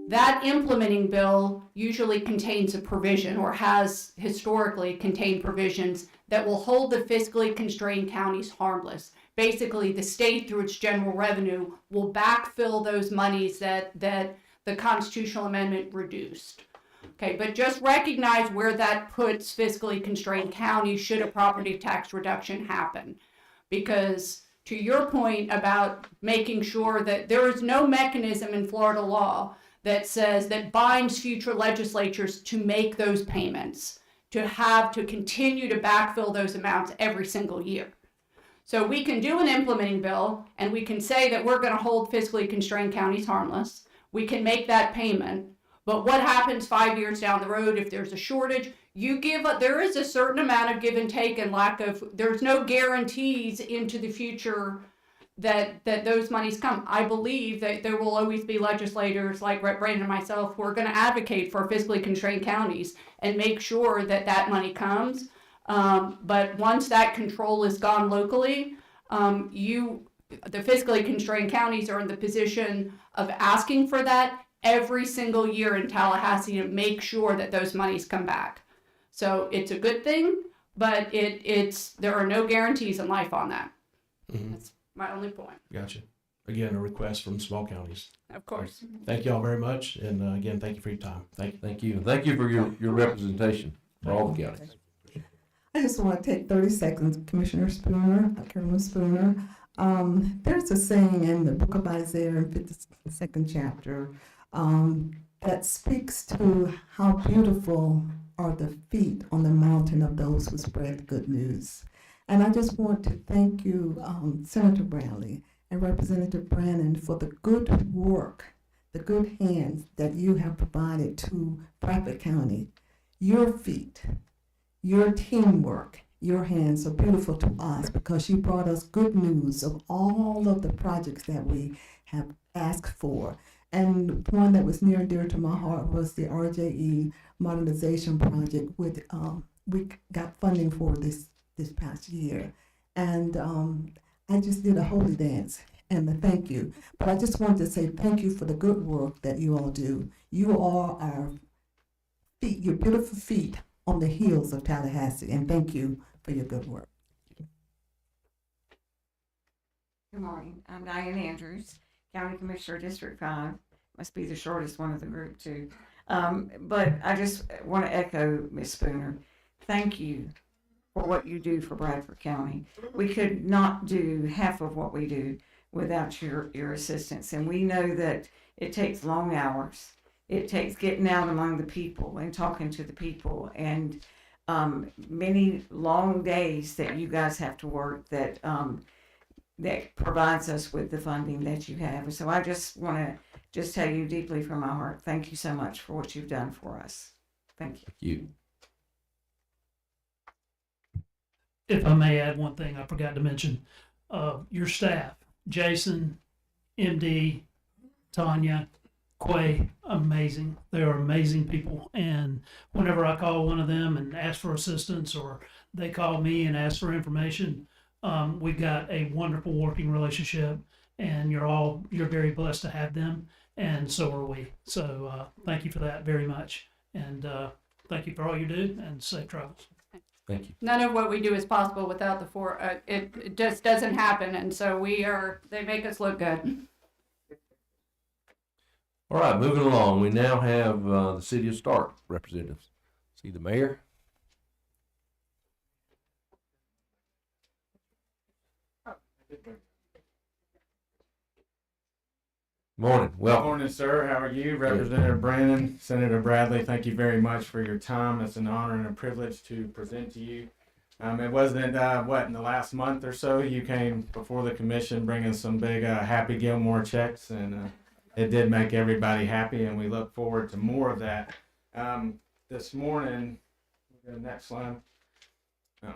Speaker 2: That implementing bill usually contains a provision, or has historically contained provisions, that will hold the fiscally constrained counties harmless. Basically, the state, through its general revenue, will backfill those monies that the constitutional amendment reduced. Okay, but just recognize where that puts fiscally constrained counties should a property tax reduction happen. Because to your point about making sure that there is no mechanism in Florida law that says, that binds future legislatures to make those payments, to continue to backfill those amounts every single year. So we can do an implementing bill, and we can say that we're going to hold fiscally constrained counties harmless. We can make that payment, but what happens 5 years down the road if there's a shortage? There is a certain amount of give and take, and there's no guarantees into the future that those monies come. I believe that there will always be legislators like Brandon and myself who are going to advocate for fiscally constrained counties and make sure that money comes. But once that control is gone locally, the fiscally constrained counties are in the position of asking for that every single year in Tallahassee to make sure that those monies come back. So it's a good thing, but there are no guarantees in life on that.
Speaker 12: Mm-hmm.
Speaker 2: That's my only point.
Speaker 12: Gotcha. Again, a request from small counties.
Speaker 2: Of course.
Speaker 12: Thank you all very much, and again, thank you for your time. Thank you.
Speaker 1: Thank you. Thank you for your representation for all the counties.
Speaker 13: I just want to take 30 seconds, Commissioner Spooner, Chairman Spooner. There's a saying in the book of Isaiah in 52nd chapter that speaks to how beautiful are the feet on the mountain of those who spread the good news. And I just want to thank you, Senator Bradley and Representative Brannon, for the good work, the good hands that you have provided to Bradford County. Your feet, your teamwork, your hands are beautiful to us because you brought us good news of all of the projects that we have asked for. And one that was near and dear to my heart was the RJE modernization project, which we got funding for this past year. And I just did a holy dance and the thank you. But I just wanted to say thank you for the good work that you all do. You are our feet, your beautiful feet on the heels of Tallahassee, and thank you for your good work.
Speaker 14: Good morning. I'm Diane Andrews, County Commissioner, District 5. Must be the shortest one of the group, too. But I just want to echo Ms. Spooner. Thank you for what you do for Bradford County. We could not do half of what we do without your assistance. And we know that it takes long hours. It takes getting out among the people and talking to the people, and many long days that you guys have to work that that provides us with the funding that you have. So I just want to just tell you deeply from my heart, thank you so much for what you've done for us. Thank you.
Speaker 11: If I may add one thing I forgot to mention, your staff, Jason, MD, Tanya, Quay, amazing. They are amazing people. And whenever I call one of them and ask for assistance, or they call me and ask for information, we've got a wonderful working relationship, and you're very blessed to have them, and so are we. So thank you for that very much, and thank you for all you do, and safe travels.
Speaker 1: Thank you.
Speaker 2: None of what we do is possible without the four. It just doesn't happen, and so they make us look good.
Speaker 1: All right, moving along. We now have the City of Stark representatives. See the mayor. Morning. Welcome.
Speaker 15: Good morning, sir. How are you? Representative Brandon, Senator Bradley, thank you very much for your time. It's an honor and a privilege to present to you. It wasn't, in the last month or so, you came before the commission bringing some big Happy Gilmore checks, and it did make everybody happy, and we look forward to more of that. This morning, we'll go to the next slide. Oh.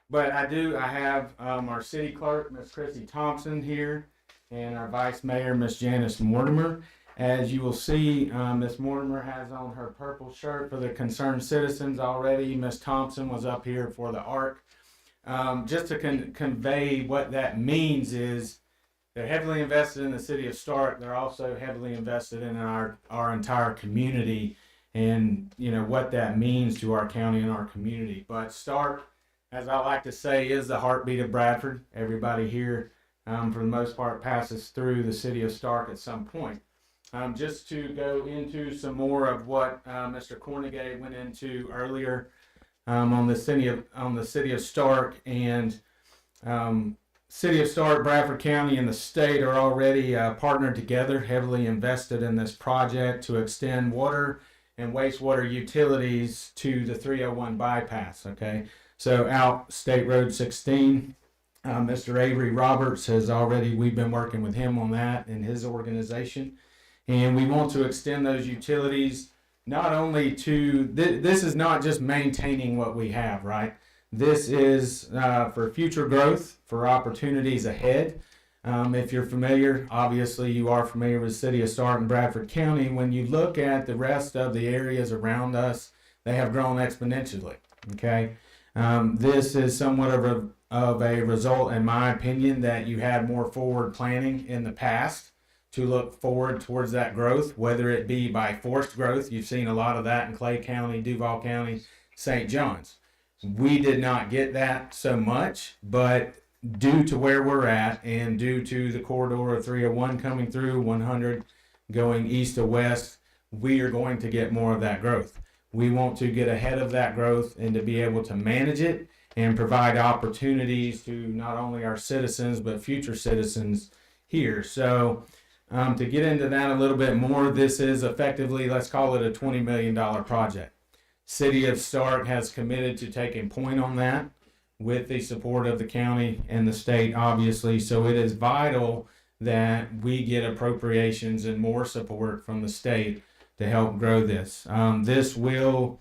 Speaker 15: But I have our city clerk, Miss Chrissy Thompson, here, and our Vice Mayor, Miss Janice Mortimer. As you will see, Miss Mortimer has on her purple shirt for the concerned citizens already. Miss Thompson was up here for the ARC. Just to convey what that means is they're heavily invested in the city of Stark. They're also heavily invested in our entire community, and what that means to our county and our community. But Stark, as I like to say, is the heartbeat of Bradford. Everybody here, for the most part, passes through the city of Stark at some point. Just to go into some more of what Mr. Cornegay went into earlier on the city of Stark, and City of Stark, Bradford County, and the state are already partnered together, heavily invested in this project to extend water and wastewater utilities to the 301 bypass. Okay, so out State Road 16. Mr. Avery Roberts we've been working with him on that and his organization. And we want to extend those utilities not only to, this is not just maintaining what we have, right? This is for future growth, for opportunities ahead. If you're familiar, obviously you are familiar with the City of Stark and Bradford County. When you look at the rest of the areas around us, they have grown exponentially, okay? This is somewhat of a result, in my opinion, that you had more forward planning in the past to look forward towards that growth, whether it be by forced growth. You've seen a lot of that in Clay County, Duval County, St. John's. We did not get that so much, but due to where we're at and due to the corridor of 301 coming through, 100 going east to west, we are going to get more of that growth. We want to get ahead of that growth and to be able to manage it and provide opportunities to not only our citizens, but future citizens here. So to get into that a little bit more, this is effectively, let's call it a $20 million project. City of Stark has committed to taking point on that with the support of the county and the state, obviously. So it is vital that we get appropriations and more support from the state to help grow this. This will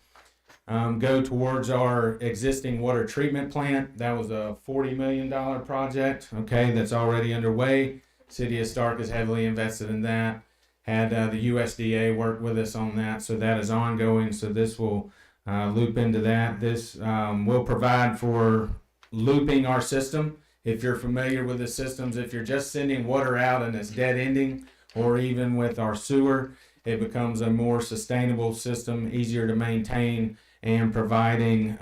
Speaker 15: go towards our existing water treatment plant. That was a $40 million project, okay, that's already underway. City of Stark is heavily invested in that. Had the USDA work with us on that, so that is ongoing. So this will loop into that. This will provide for looping our system. if you're familiar with the systems, if you're just sending water out and it's dead ending, or even with our sewer, it becomes a more sustainable system, easier to maintain, and providing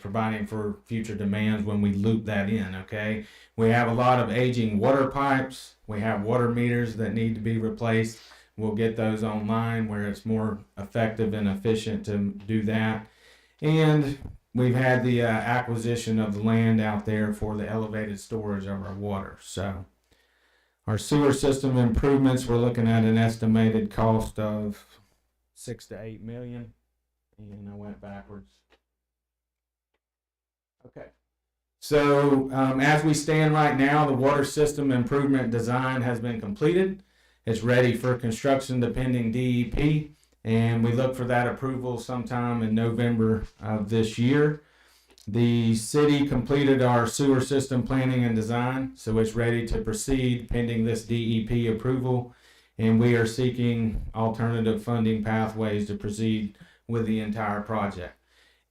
Speaker 15: providing for future demands when we loop that in, okay? We have a lot of aging water pipes. We have water meters that need to be replaced. We'll get those online where it's more effective and efficient to do that. And we've had the acquisition of the land out there for the elevated storage of our water. So our sewer system improvements, we're looking at an estimated cost of 6 to 8 million. And I went backwards. Okay. So as we stand right now, the water system improvement design has been completed. It's ready for construction depending DEP, and we look for that approval sometime in November of this year. The city completed our sewer system planning and design, so it's ready to proceed pending this DEP approval, and we are seeking alternative funding pathways to proceed with the entire project.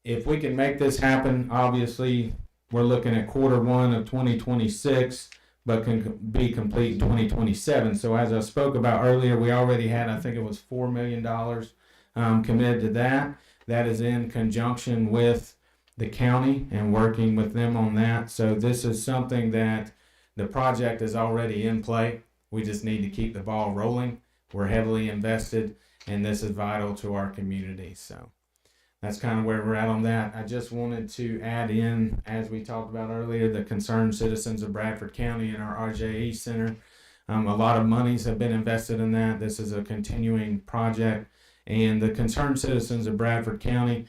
Speaker 15: If we can make this happen, obviously we're looking at Q1 of 2026, but can be complete in 2027. So as I spoke about earlier, we already had, I think it was $4 million committed to that. That is in conjunction with the county and working with them on that. So this is something that the project is already in play. We just need to keep the ball rolling. We're heavily invested, and this is vital to our community. So that's kind of where we're at on that. I just wanted to add in, as we talked about earlier, the concerned citizens of Bradford County and our RJE Center. A lot of monies have been invested in that. This is a continuing project. And the concerned citizens of Bradford County,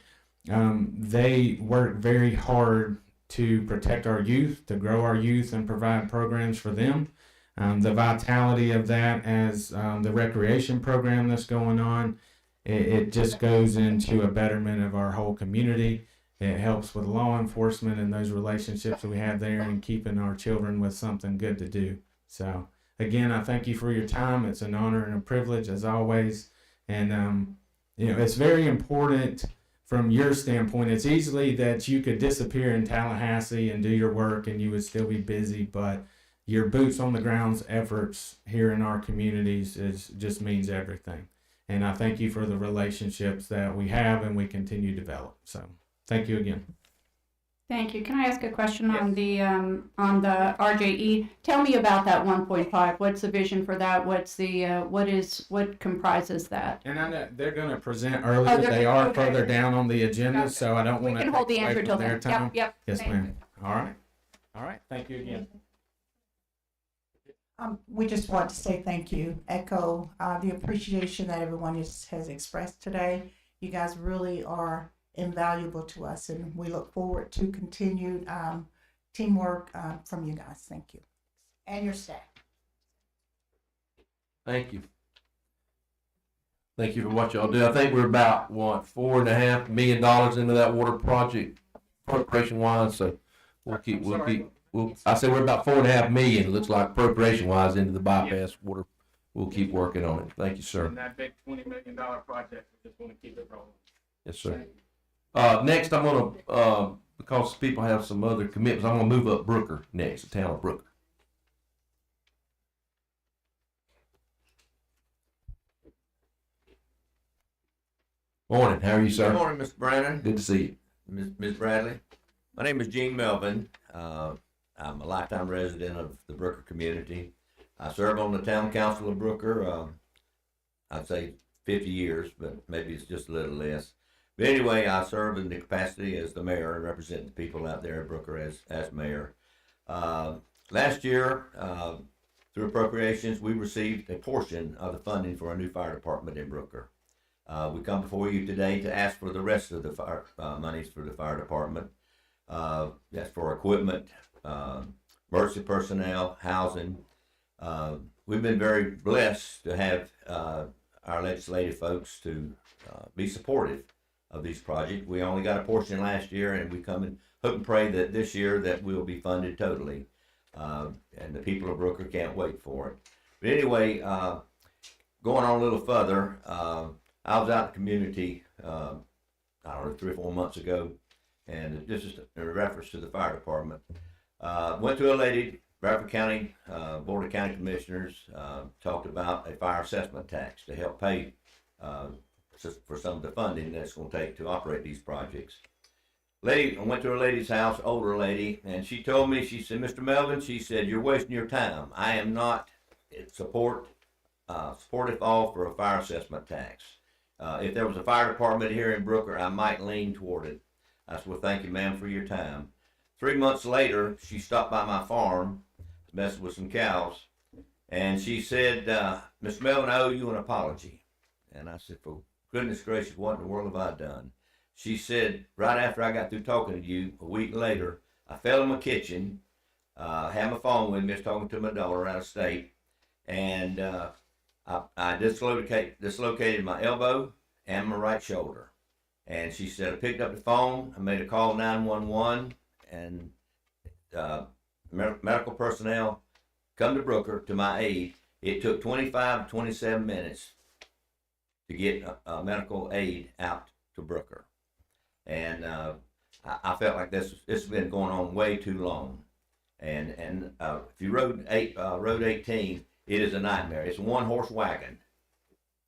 Speaker 15: they work very hard to protect our youth, to grow our youth and provide programs for them. The vitality of that as the recreation program that's going on, it just goes into a betterment of our whole community. It helps with law enforcement and those relationships that we have there and keeping our children with something good to do. So again, I thank you for your time. It's an honor and a privilege as always. And, it's very important from your standpoint. It's easily that you could disappear in Tallahassee and do your work and you would still be busy, but your boots on the ground's efforts here in our communities just means everything. And I thank you for the relationships that we have and we continue to develop. So thank you again.
Speaker 2: Thank you. Can I ask a question on the RJE? Tell me about that 1.5. What's the vision for that? What's the what comprises that?
Speaker 15: And I know they're going to present earlier.
Speaker 2: Oh,
Speaker 15: they are further down on the agenda,
Speaker 2: Gotcha.
Speaker 15: so I don't want to
Speaker 2: We can hold the answer till
Speaker 15: their
Speaker 2: then.
Speaker 15: time.
Speaker 2: Yep.
Speaker 15: Yes,
Speaker 2: Thank
Speaker 15: ma'am. All right. Thank you again.
Speaker 16: We just want to say thank you, echo the appreciation that everyone has expressed today. You guys really are invaluable to us, and we look forward to continued teamwork from you guys. Thank you. And your staff.
Speaker 1: Thank you. Thank you for what y'all do. I think we're about, $4.5 million into that water project, appropriation wise, so I said we're about $4.5 million, it looks like appropriation wise into the bypass water. We'll keep working on it. Thank you, sir.
Speaker 15: And that big $20 million project, we just want to keep it rolling.
Speaker 1: Yes, sir. Next, I'm gonna, because people have some other commitments, I'm gonna move up Brooker next, the town of Brooker. Morning, how are you, sir?
Speaker 17: Good morning, Mr. Brandon.
Speaker 1: Good to see you.
Speaker 17: Ms. Bradley. My name is Gene Melvin. I'm a lifetime resident of the Brooker community. I serve on the town council of Brooker, I'd say 50 years, but maybe it's just a little less. But anyway, I serve in the capacity as the mayor and represent the people out there at Brooker as mayor. Last year, through appropriations, we received a portion of the funding for a new fire department in Brooker. We come before you today to ask for the rest of the fire monies for the fire department. That's for equipment, emergency personnel, housing. We've been very blessed to have our legislative folks to be supportive of these projects. We only got a portion last year, and we come and hope and pray that this year that we'll be funded totally. And the people of Brooker can't wait for it. But anyway, going on a little further, I was out in the community, I don't know, 3 or 4 months ago, and this is in reference to the fire department. Went to a lady, Bradford County Board of County Commissioners, talked about a fire assessment tax to help pay for some of the funding that's going to take to operate these projects. I went to a lady's house, older lady, and she told me, she said, Mr. Melvin, she said, you're wasting your time. I am not supportive all for a fire assessment tax. If there was a fire department here in Brooker, I might lean toward it. I said, well, thank you, ma'am, for your time. 3 months later, she stopped by my farm, messing with some cows, and she said, Mr. Melvin, I owe you an apology. And I said, for goodness gracious, what in the world have I done? She said, right after I got through talking to you, a week later, I fell in my kitchen, had my phone with me, was talking to my daughter out of state, and I dislocated my elbow and my right shoulder. And she said, I picked up the phone, I made a call 911, and medical personnel come to Brooker to my aid. It took 25 to 27 minutes to get medical aid out to Brooker. And I felt like this has been going on way too long. And if you rode Road 18, it is a nightmare. It's a one-horse wagon.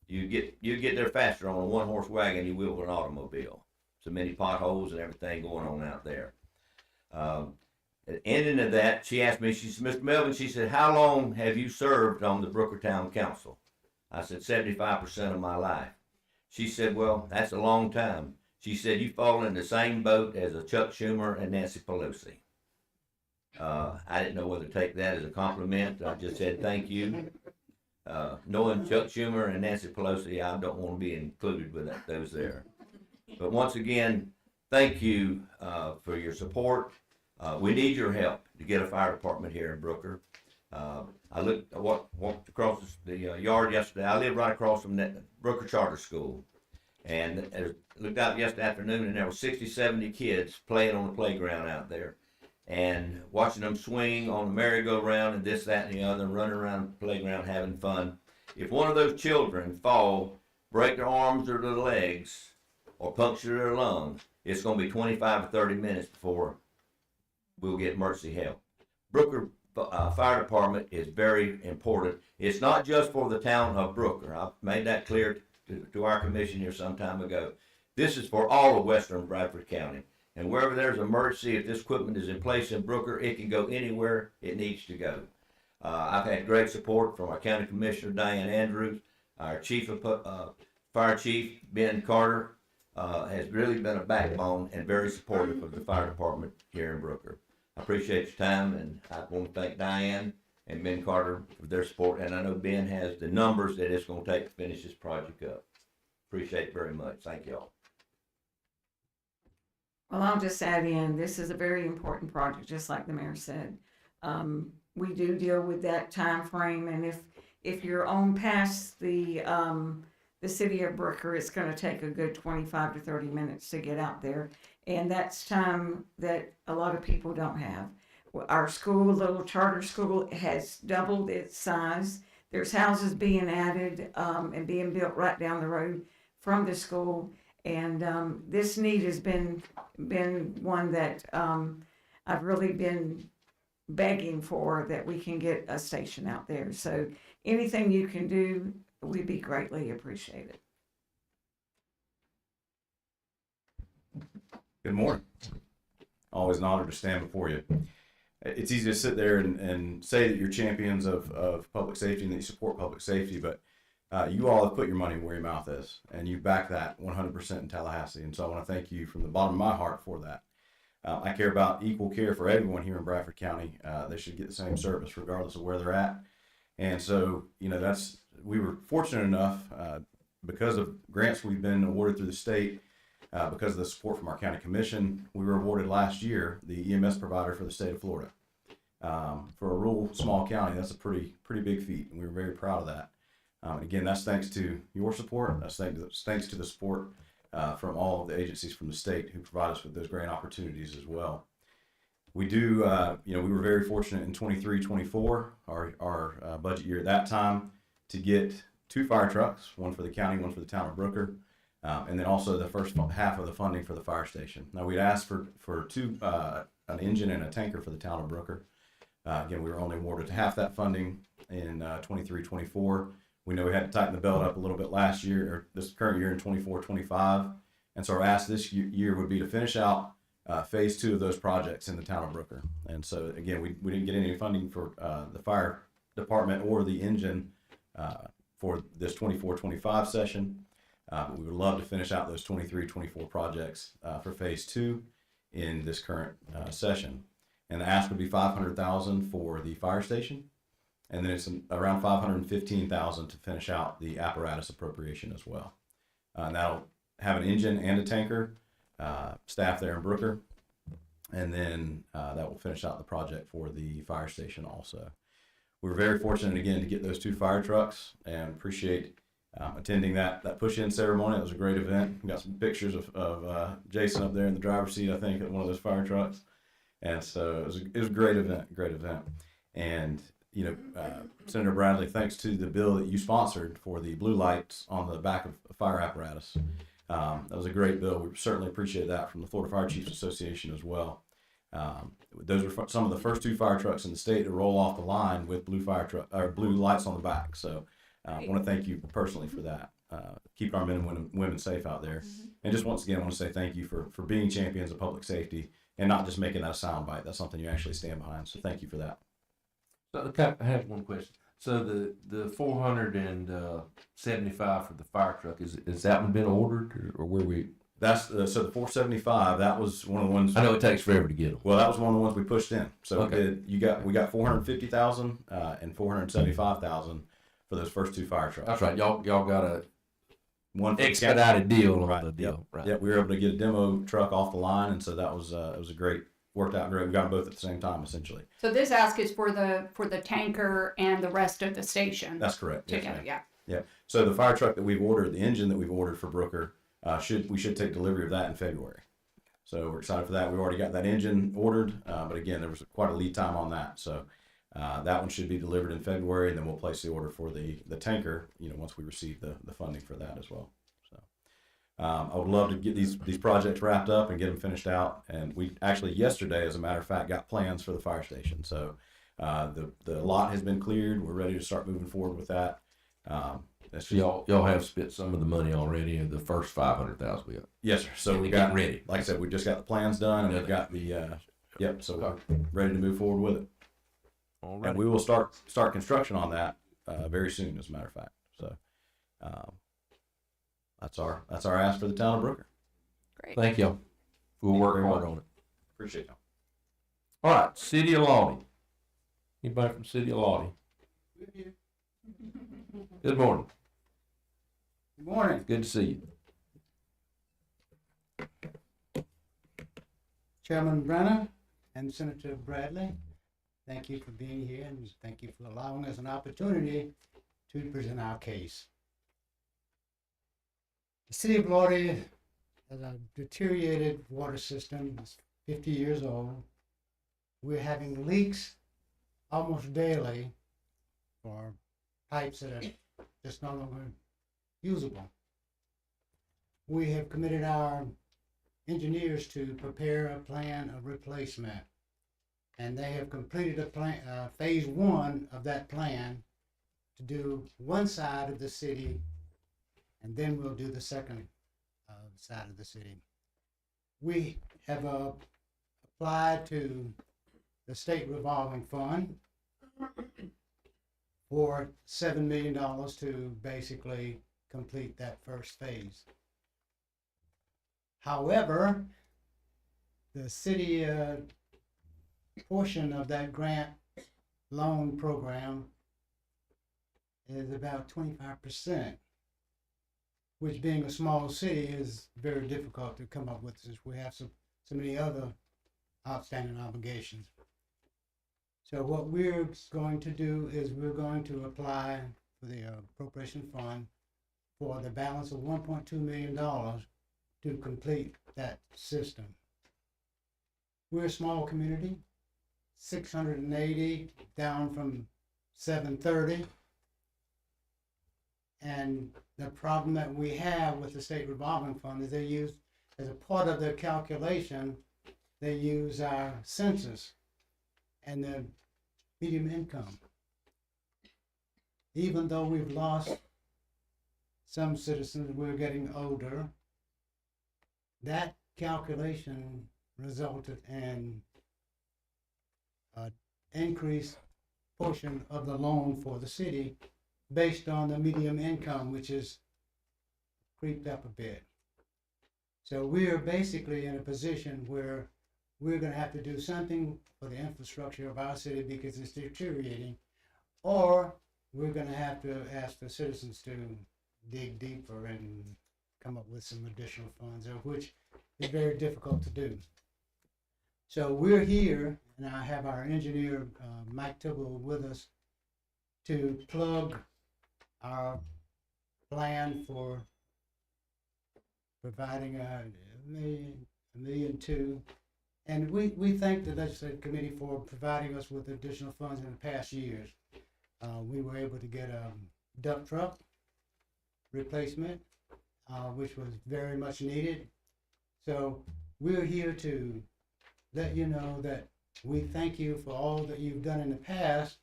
Speaker 17: You get there faster on a one-horse wagon than you will with an automobile. So many potholes and everything going on out there. At the ending of that, she asked me, she said, Mr. Melvin, she said, how long have you served on the Brooker Town Council? I said, 75% of my life. She said, well, that's a long time. She said, you fall in the same boat as a Chuck Schumer and Nancy Pelosi. I didn't know whether to take that as a compliment. I just said, thank you. Knowing Chuck Schumer and Nancy Pelosi, I don't want to be included with those there. But once again, thank you for your support. We need your help to get a fire department here in Brooker. I walked across the yard yesterday. I live right across from the Brooker Charter School. And looked out yesterday afternoon, and there were 60, 70 kids playing on the playground out there. And watching them swing on the merry-go-round and this, that, and the other, and running around the playground having fun. If one of those children fall, break their arms or their legs, or puncture their lung, it's going to be 25 to 30 minutes before we'll get emergency help. Brooker Fire Department is very important. It's not just for the town of Brooker. I've made that clear to our commission here some time ago. This is for all of western Bradford County. And wherever there's an emergency, if this equipment is in place in Brooker, it can go anywhere it needs to go. I've had great support from our county commissioner, Diane Andrews. Our chief of fire chief, Ben Carter, has really been a backbone and very supportive of the fire department here in Brooker. I appreciate your time, and I want to thank Diane and Ben Carter for their support. And I know Ben has the numbers that it's going to take to finish this project up. Appreciate it very much. Thank y'all.
Speaker 14: Well, I'll just add in, this is a very important project, just like the mayor said. We do deal with that time frame, and if you're on past the city of Brooker, it's going to take a good 25 to 30 minutes to get out there, and that's time that a lot of people don't have. Our school, little charter school, has doubled its size. There's houses being added and being built right down the road from the school. And this need has been one that I've really been begging for, that we can get a station out there. So anything you can do, we'd be greatly appreciated.
Speaker 18: Good morning. Always an honor to stand before you. It's easy to sit there and say that you're champions of public safety and that you support public safety, but you all have put your money where your mouth is, and you back that 100% in Tallahassee. And so I want to thank you from the bottom of my heart for that. I care about equal care for everyone here in Bradford County. They should get the same service regardless of where they're at. And so, we were fortunate enough, because of grants we've been awarded through the state, because of the support from our county commission, we were awarded last year the EMS provider for the state of Florida. For a rural small county, that's a pretty big feat, and we were very proud of that. Again, that's thanks to your support. That's thanks to the support from all of the agencies from the state who provide us with those great opportunities as well. We do, we were very fortunate in 23-24, our budget year at that time, to get 2 fire trucks, one for the county, one for the town of Brooker. and then also the first half of the funding for the fire station. Now we'd asked for two, an engine and a tanker for the town of Brooker. Again, we were only awarded half that funding in 23-24. We know we had to tighten the belt up a little bit last year, or this current year in 24-25. And so our ask this year would be to finish out phase 2 of those projects in the town of Brooker. And so again, we didn't get any funding for the fire department or the engine for this 24-25 session. But we would love to finish out those 23-24 projects for phase 2 in this current session. And the ask would be $500,000 for the fire station, and then it's around $515,000 to finish out the apparatus appropriation as well. And that'll have an engine and a tanker, staff there in Brooker, and then that will finish out the project for the fire station also. We were very fortunate again to get those 2 fire trucks, and appreciate attending that push-in ceremony. It was a great event. We got some pictures of Jason up there in the driver's seat, I think, at one of those fire trucks. And so it was a great event. And, you know, Senator Bradley, thanks to the bill that you sponsored for the blue lights on the back of fire apparatus. That was a great bill. We certainly appreciate that from the Florida Fire Chiefs Association as well. Those were some of the first 2 fire trucks in the state to roll off the line with blue lights on the back. So I want to thank you personally for that. Keep our men and women safe out there. And just once again, I want to say thank you for being champions of public safety and not just making that a soundbite. That's something you actually stand behind. So thank you for that.
Speaker 1: So I have one question. So the 475 for the fire truck, is that one been ordered, or where we?
Speaker 18: That's so the 475. That was one of the ones.
Speaker 1: I know it takes forever to get them.
Speaker 18: Well, that was one of the ones we pushed in. So
Speaker 1: okay.
Speaker 18: we got 450,000 and 475,000 for those first 2 fire trucks.
Speaker 1: That's right. Y'all got a
Speaker 18: one
Speaker 1: expedited deal on
Speaker 18: right.
Speaker 1: the deal.
Speaker 18: Yep.
Speaker 1: Right.
Speaker 18: Yep. We were able to get a demo truck off the line, and so that was it was a great. Worked out great. We got them both at the same time, essentially.
Speaker 2: So this ask is for the tanker and the rest of the station.
Speaker 18: That's correct.
Speaker 2: Together,
Speaker 18: yes,
Speaker 2: yeah.
Speaker 18: Yeah. So the fire truck that we've ordered, the engine that we've ordered for Brooker, we should take delivery of that in February. So we're excited for that. We've already got that engine ordered, but again, there was quite a lead time on that. So that one should be delivered in February, and then we'll place the order for the tanker. You know, once we receive the funding for that as well. I would love to get these projects wrapped up and get them finished out. And we actually yesterday, as a matter of fact, got plans for the fire station. So the lot has been cleared. We're ready to start moving forward with that.
Speaker 1: So y'all have spent some of the money already in the first 500,000 we got.
Speaker 18: Yes, sir. So we
Speaker 1: got
Speaker 18: got
Speaker 1: ready.
Speaker 18: Like I said, we just got the plans done, and we've got the yep. So we're ready to move forward with it.
Speaker 1: All right.
Speaker 18: And we will start construction on that very soon, as a matter of fact. So. That's our ask for the town of Brooker.
Speaker 2: Great.
Speaker 1: Thank y'all. We'll work hard on it.
Speaker 18: Appreciate y'all.
Speaker 1: All right, City of Lawdy. Anybody from City of Lawdy? Good morning.
Speaker 19: Good morning.
Speaker 1: Good to see you.
Speaker 19: Chairman Brenner and Senator Bradley, thank you for being here, and thank you for allowing us an opportunity to present our case. The City of Lawdy has a deteriorated water system. It's 50 years old. We're having leaks almost daily for pipes that are just no longer usable. We have committed our engineers to prepare a plan of replacement, and they have completed a plan, phase 1 of that plan to do one side of the city, and then we'll do the second side of the city. We have applied to the state revolving fund for $7 million to basically complete that first phase. However, the city portion of that grant loan program is about 25%, which, being a small city, is very difficult to come up with since we have so many other outstanding obligations. So what we're going to do is we're going to apply for the appropriation fund for the balance of $1.2 million to complete that system. We're a small community, 680 down from 730. And the problem that we have with the state revolving fund is they use, as a part of their calculation, they use our census and the median income. Even though we've lost some citizens, we're getting older, that calculation resulted in an increased portion of the loan for the city based on the median income, which is creeped up a bit. So we're basically in a position where we're going to have to do something for the infrastructure of our city because it's deteriorating, or we're going to have to ask the citizens to dig deeper and come up with some additional funds, which is very difficult to do. So we're here, and I have our engineer, Mike Tibble, with us to plug our plan for providing $1.2 million. And we thank the legislative committee for providing us with additional funds in the past years. We were able to get a dump truck replacement, which was very much needed. So we're here to let you know that we thank you for all that you've done in the past,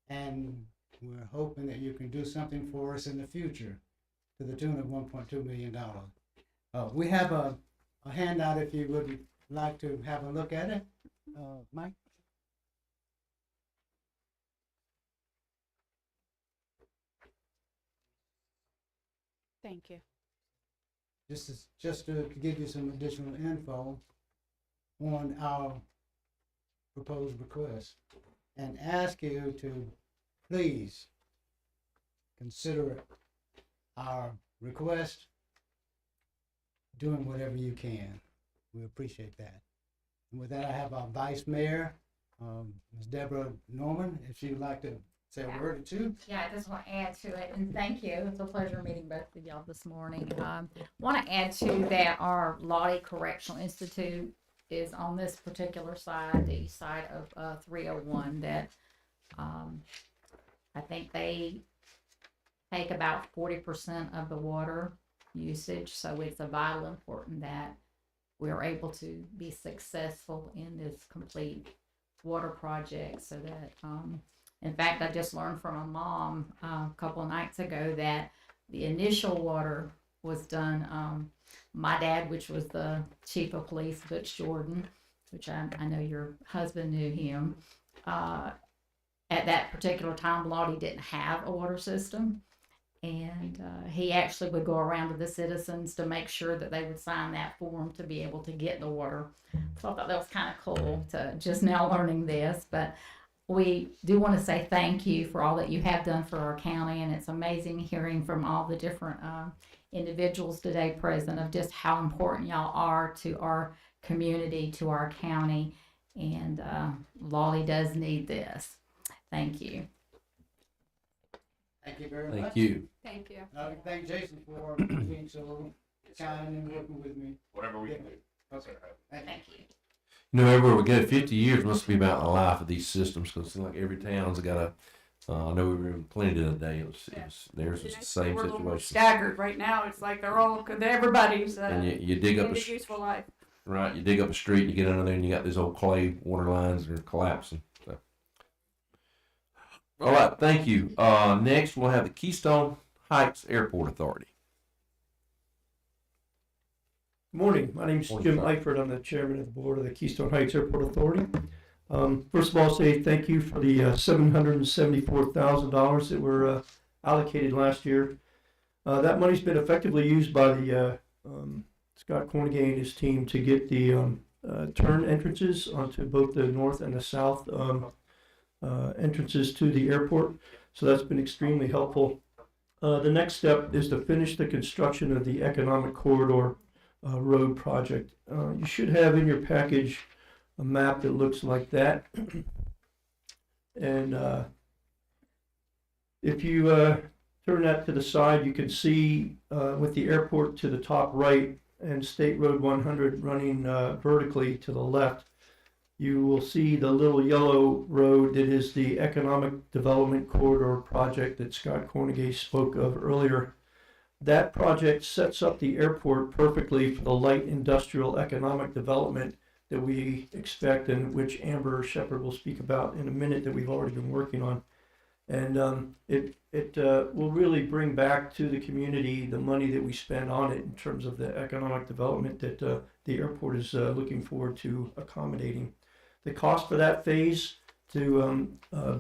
Speaker 19: and we're hoping that you can do something for us in the future to the tune of $1.2 million. We have a handout if you would like to have a look at it. Mike?
Speaker 2: Thank you.
Speaker 19: Just to give you some additional info on our proposed request, and ask you to please consider our request, doing whatever you can. We appreciate that. And with that, I have our Vice Mayor, Ms. Deborah Norman, if she'd like to say a word or two.
Speaker 20: Yeah, I just want to add to it, and thank you. It's a pleasure meeting both of y'all this morning. Want to add to that our Lottie Correctional Institute is on this particular side, the east side of 301, that I think they take about 40% of the water usage, so it's a vital important that we're able to be successful in this complete water project, so that in fact, I just learned from a mom a couple of nights ago that the initial water was done. My dad, which was the chief of police, Butch Jordan, which I know your husband knew him. At that particular time, Lottie didn't have a water system. And he actually would go around to the citizens to make sure that they would sign that form to be able to get the water. So I thought that was kind of cool to just now learning this. But we do want to say thank you for all that you have done for our county. And it's amazing hearing from all the different individuals today present of just how important y'all are to our community, to our county. And Lolly does need this. Thank you.
Speaker 19: Thank you very much.
Speaker 1: Thank you.
Speaker 2: Thank you.
Speaker 19: I would thank Jason for being so kind and working with me.
Speaker 7: Whatever we can do.
Speaker 19: Okay. Thank you.
Speaker 1: You know, everywhere we go, 50 years must be about the life of these systems, because like every town's got a. I know we were in Plenty the other day. It was theirs was the same
Speaker 2: We're a little more
Speaker 1: situation.
Speaker 2: staggered right now. It's like they're all, everybody's
Speaker 1: And you dig up
Speaker 2: into useful life.
Speaker 1: right. You dig up a street, you get under there, and you got these old clay water lines that are collapsing. So. All right, thank you. Next, we'll have the Keystone Heights Airport Authority.
Speaker 21: Good morning. My name is Jim Eifert. I'm the chairman of the board of the Keystone Heights Airport Authority. First of all, say thank you for the $774,000 that were allocated last year. That money's been effectively used by the Scott Cornegay and his team to get the turn entrances onto both the north and the south entrances to the airport. So that's been extremely helpful. The next step is to finish the construction of the economic corridor road project. You should have in your package a map that looks like that. And if you turn that to the side, you can see with the airport to the top right and State Road 100 running vertically to the left, you will see the little yellow road that is the Economic Development Corridor project that Scott Cornegay spoke of earlier. That project sets up the airport perfectly for the light industrial economic development that we expect, and which Amber Shepherd will speak about in a minute, that we've already been working on. And it will really bring back to the community the money that we spend on it in terms of the economic development that the airport is looking forward to accommodating. The cost for that phase to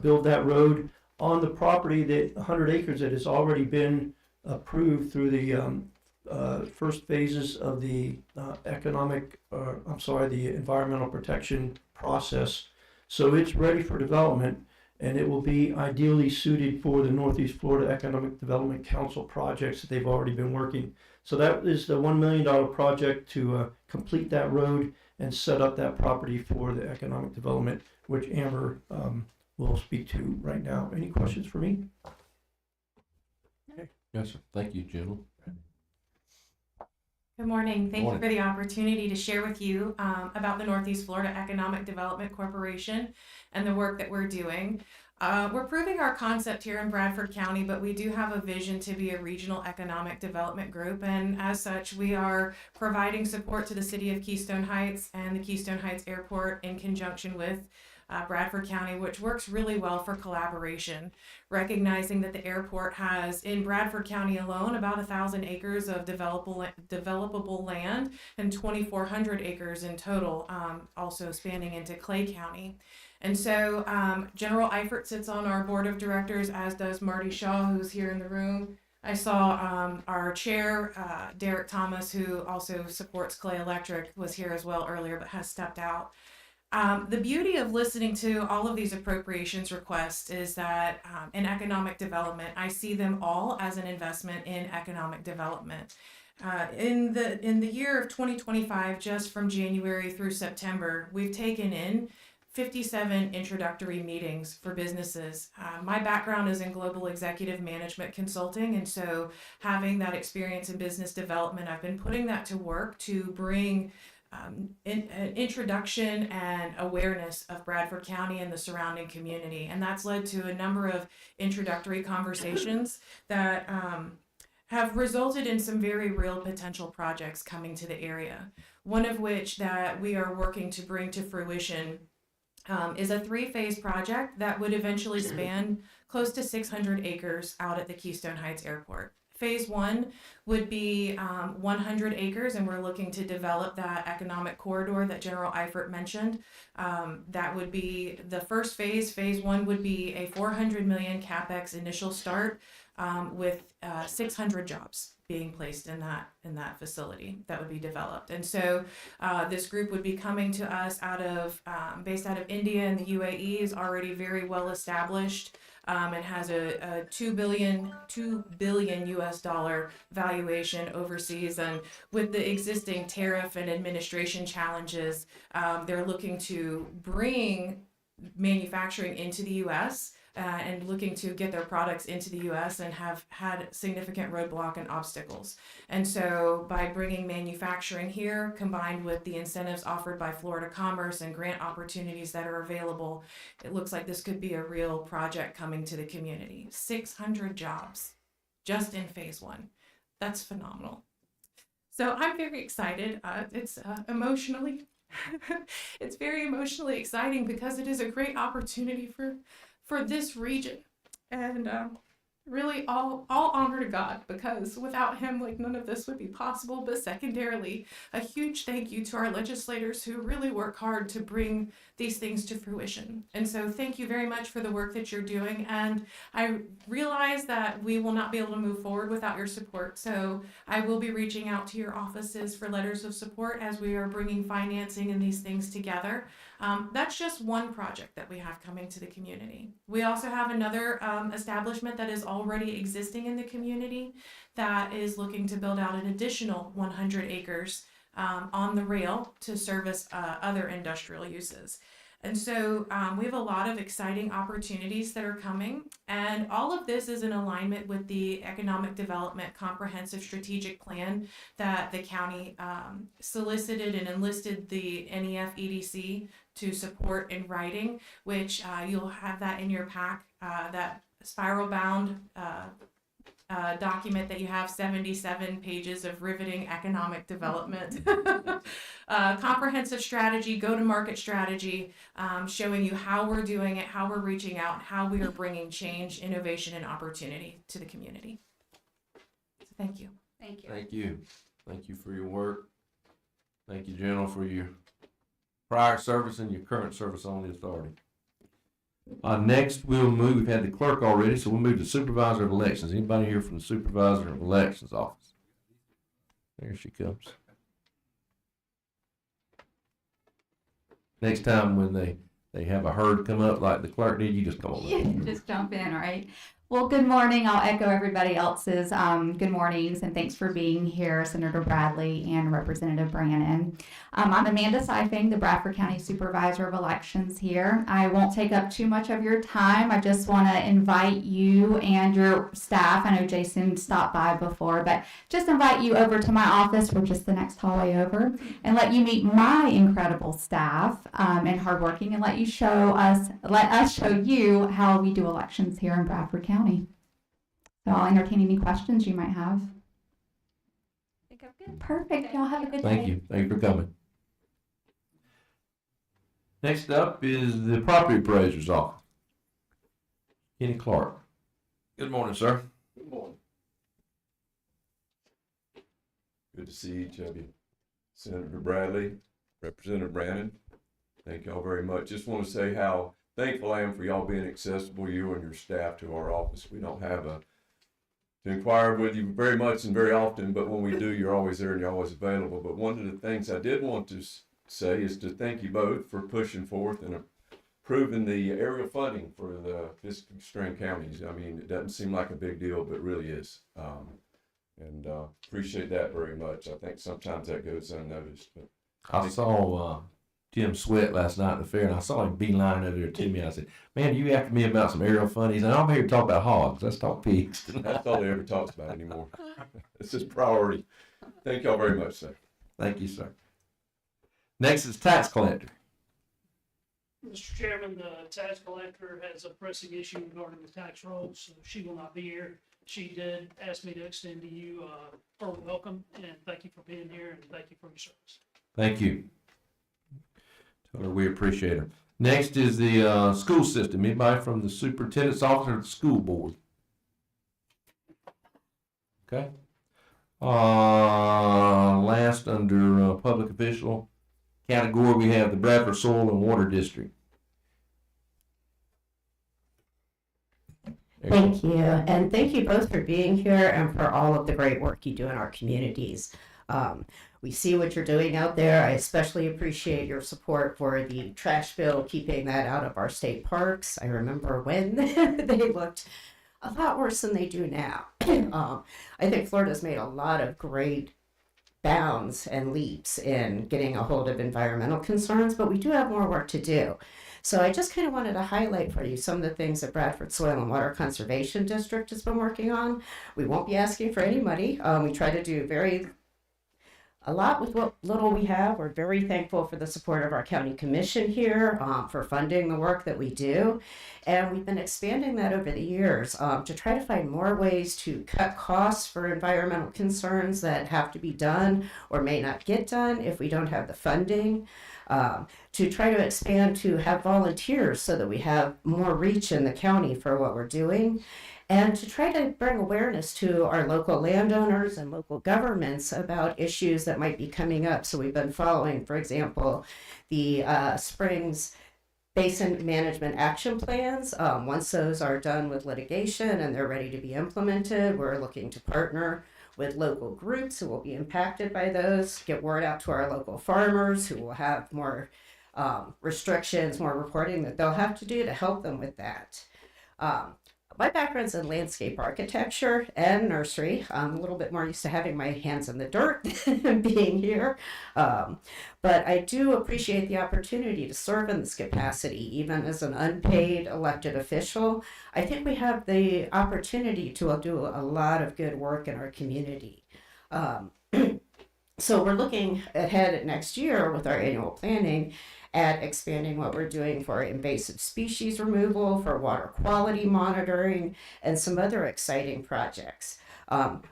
Speaker 21: build that road on the property, that 100 acres that has already been approved through the first phases of the the environmental protection process. So it's ready for development, and it will be ideally suited for the Northeast Florida Economic Development Council projects that they've already been working. So that is the $1 million project to complete that road and set up that property for the economic development, which Amber will speak to right now. Any questions for me?
Speaker 1: Yes, sir. Thank you, gentlemen.
Speaker 4: Good morning. Thank
Speaker 1: Morning.
Speaker 4: you for the opportunity to share with you about the Northeast Florida Economic Development Corporation and the work that we're doing. We're proving our concept here in Bradford County, but we do have a vision to be a regional economic development group. And as such, we are providing support to the city of Keystone Heights and the Keystone Heights Airport in conjunction with Bradford County, which works really well for collaboration, recognizing that the airport has in Bradford County alone about 1,000 acres of developable land and 2,400 acres in total, also spanning into Clay County. And so General Eifert sits on our board of directors, as does Marty Shaw, who's here in the room. I saw our chair, Derek Thomas, who also supports Clay Electric, was here as well earlier, but has stepped out. The beauty of listening to all of these appropriations requests is that in economic development, I see them all as an investment in economic development. In the year of 2025, just from January through September, we've taken in 57 introductory meetings for businesses. My background is in global executive management consulting, and so having that experience in business development, I've been putting that to work to bring introduction and awareness of Bradford County and the surrounding community. And that's led to a number of introductory conversations that have resulted in some very real potential projects coming to the area. One of which that we are working to bring to fruition is a 3-phase project that would eventually span close to 600 acres out at the Keystone Heights Airport. Phase 1 would be 100 acres, and we're looking to develop that economic corridor that General Eifert mentioned. That would be the first phase. Phase 1 would be a $400 million CapEx initial start with 600 jobs being placed in that facility that would be developed. And so this group would be coming to us based out of India, and the UAE is already very well established. And has a $2 billion US dollar valuation overseas. And with the existing tariff and administration challenges, they're looking to bring manufacturing into the US and looking to get their products into the US and have had significant roadblock and obstacles. And so by bringing manufacturing here, combined with the incentives offered by Florida Commerce and grant opportunities that are available, it looks like this could be a real project coming to the community. 600 jobs just in phase 1. That's phenomenal. So I'm very excited. It's emotionally, it's very emotionally exciting because it is a great opportunity for this region, and really all honor to God, because without him, like, none of this would be possible. But secondarily, a huge thank you to our legislators who really work hard to bring these things to fruition. And so thank you very much for the work that you're doing, and I realize that we will not be able to move forward without your support. So I will be reaching out to your offices for letters of support as we are bringing financing and these things together. That's just one project that we have coming to the community. We also have another establishment that is already existing in the community that is looking to build out an additional 100 acres on the rail to service other industrial uses. And so we have a lot of exciting opportunities that are coming. And all of this is in alignment with the Economic Development Comprehensive Strategic Plan that the county solicited and enlisted the NEF EDC to support in writing, which you'll have that in your pack, that spiral bound document that you have 77 pages of riveting economic development. Comprehensive strategy, go-to-market strategy, showing you how we're doing it, how we're reaching out, how we are bringing change, innovation, and opportunity to the community. So thank you.
Speaker 2: Thank you.
Speaker 1: Thank you. Thank you for your work. Thank you, General, for your prior service and your current service on the authority. Next, we've had the clerk already, so we'll move to Supervisor of Elections. Anybody here from the Supervisor of Elections office? There she comes. Next time when they have a herd come up like the clerk did, you just come on.
Speaker 3: Yeah, just jump in, all right? Well, good morning. I'll echo everybody else's good mornings, and thanks for being here, Senator Bradley and Representative Brannon. I'm Amanda Seifing, the Bradford County Supervisor of Elections here. I won't take up too much of your time. I just want to invite you and your staff. I know Jason stopped by before, but just invite you over to my office. We're just the next hallway over, and let you meet my incredible staff and hardworking, and let us show you how we do elections here in Bradford County. So I'll entertain any questions you might have. I think I'm good. Perfect. Y'all have a good day.
Speaker 1: Thank you. Thank you for coming. Next up is the Property Appraiser's Office. Kenny Clark. Good morning, sir.
Speaker 22: Good morning. Good to see each of you. Senator Bradley, Representative Brannon, thank y'all very much. Just want to say how thankful I am for y'all being accessible, you and your staff, to our office. We don't have to inquire with you very much and very often, but when we do, you're always there and you're always available. But one of the things I did want to say is to thank you both for pushing forth and approving the aerial funding for the district counties. I mean, it doesn't seem like a big deal, but it really is. And appreciate that very much. I think sometimes that goes unnoticed. But
Speaker 1: I saw Tim Sweat last night at the fair, and I saw him beeline over there to me. I said, "Man, you after me about some aerial funnies?" And I'm here to talk about hogs. Let's talk pigs.
Speaker 22: That's all he ever talks about anymore. It's his priority. Thank y'all very much, sir.
Speaker 1: Thank you, sir. Next is tax collector.
Speaker 11: Mr. Chairman, the tax collector has a pressing issue regarding the tax rolls, so she will not be here. She did ask me to extend to you her welcome, and thank you for being here, and thank you for your service.
Speaker 1: Thank you. Tell her we appreciate her. Next is the school system. Anybody from the superintendent's office or the school board? Okay. Last under public official category, we have the Bradford Soil and Water District.
Speaker 23: Thank you, and thank you both for being here and for all of the great work you do in our communities. We see what you're doing out there. I especially appreciate your support for the trash bill, keeping that out of our state parks. I remember when they looked a lot worse than they do now. I think Florida's made a lot of great bounds and leaps in getting a hold of environmental concerns, but we do have more work to do. So I just kind of wanted to highlight for you some of the things that Bradford Soil and Water Conservation District has been working on. We won't be asking for any money. We try to do a lot with what little we have. We're very thankful for the support of our county commission here for funding the work that we do. And we've been expanding that over the years to try to find more ways to cut costs for environmental concerns that have to be done or may not get done if we don't have the funding. To try to expand to have volunteers so that we have more reach in the county for what we're doing. And to try to bring awareness to our local landowners and local governments about issues that might be coming up. So we've been following, for example, the Springs Basin Management Action Plans. Once those are done with litigation and they're ready to be implemented, we're looking to partner with local groups who will be impacted by those, get word out to our local farmers who will have more restrictions, more reporting that they'll have to do to help them with that. My background's in landscape architecture and nursery. I'm a little bit more used to having my hands in the dirt than being here. But I do appreciate the opportunity to serve in this capacity, even as an unpaid elected official. I think we have the opportunity to do a lot of good work in our community. So we're looking ahead at next year with our annual planning at expanding what we're doing for invasive species removal, for water quality monitoring, and some other exciting projects.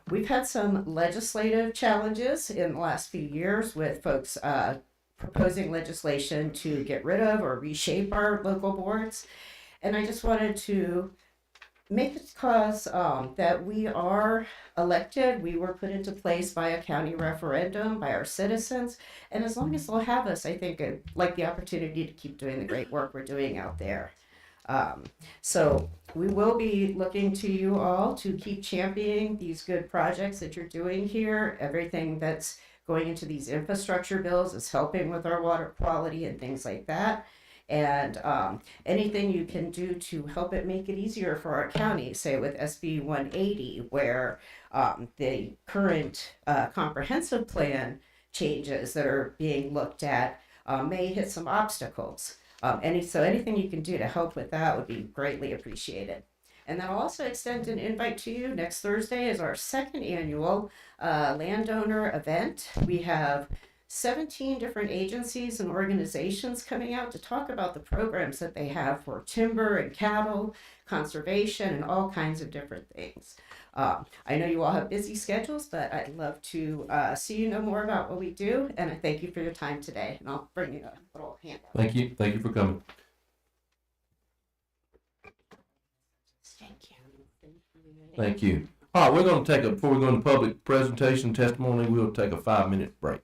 Speaker 23: We've had some legislative challenges in the last few years with folks proposing legislation to get rid of or reshape our local boards. And I just wanted to make it cause that we are elected, we were put into place by a county referendum by our citizens, and as long as they'll have us, I think I'd like the opportunity to keep doing the great work we're doing out there. So we will be looking to you all to keep championing these good projects that you're doing here. Everything that's going into these infrastructure bills is helping with our water quality and things like that. And anything you can do to help it make it easier for our county, say with SB 180, where the current comprehensive plan changes that are being looked at may hit some obstacles. So anything you can do to help with that would be greatly appreciated. And then I'll also extend an invite to you. Next Thursday is our second annual landowner event. We have 17 different agencies and organizations coming out to talk about the programs that they have for timber and cattle, conservation, and all kinds of different things. I know you all have busy schedules, but I'd love to see you know more about what we do, and I thank you for your time today. And I'll bring you a little handout.
Speaker 1: Thank you. Thank you for coming. Thank you. All right, we're going to take before we go into public presentation testimony, we'll take a 5-minute break.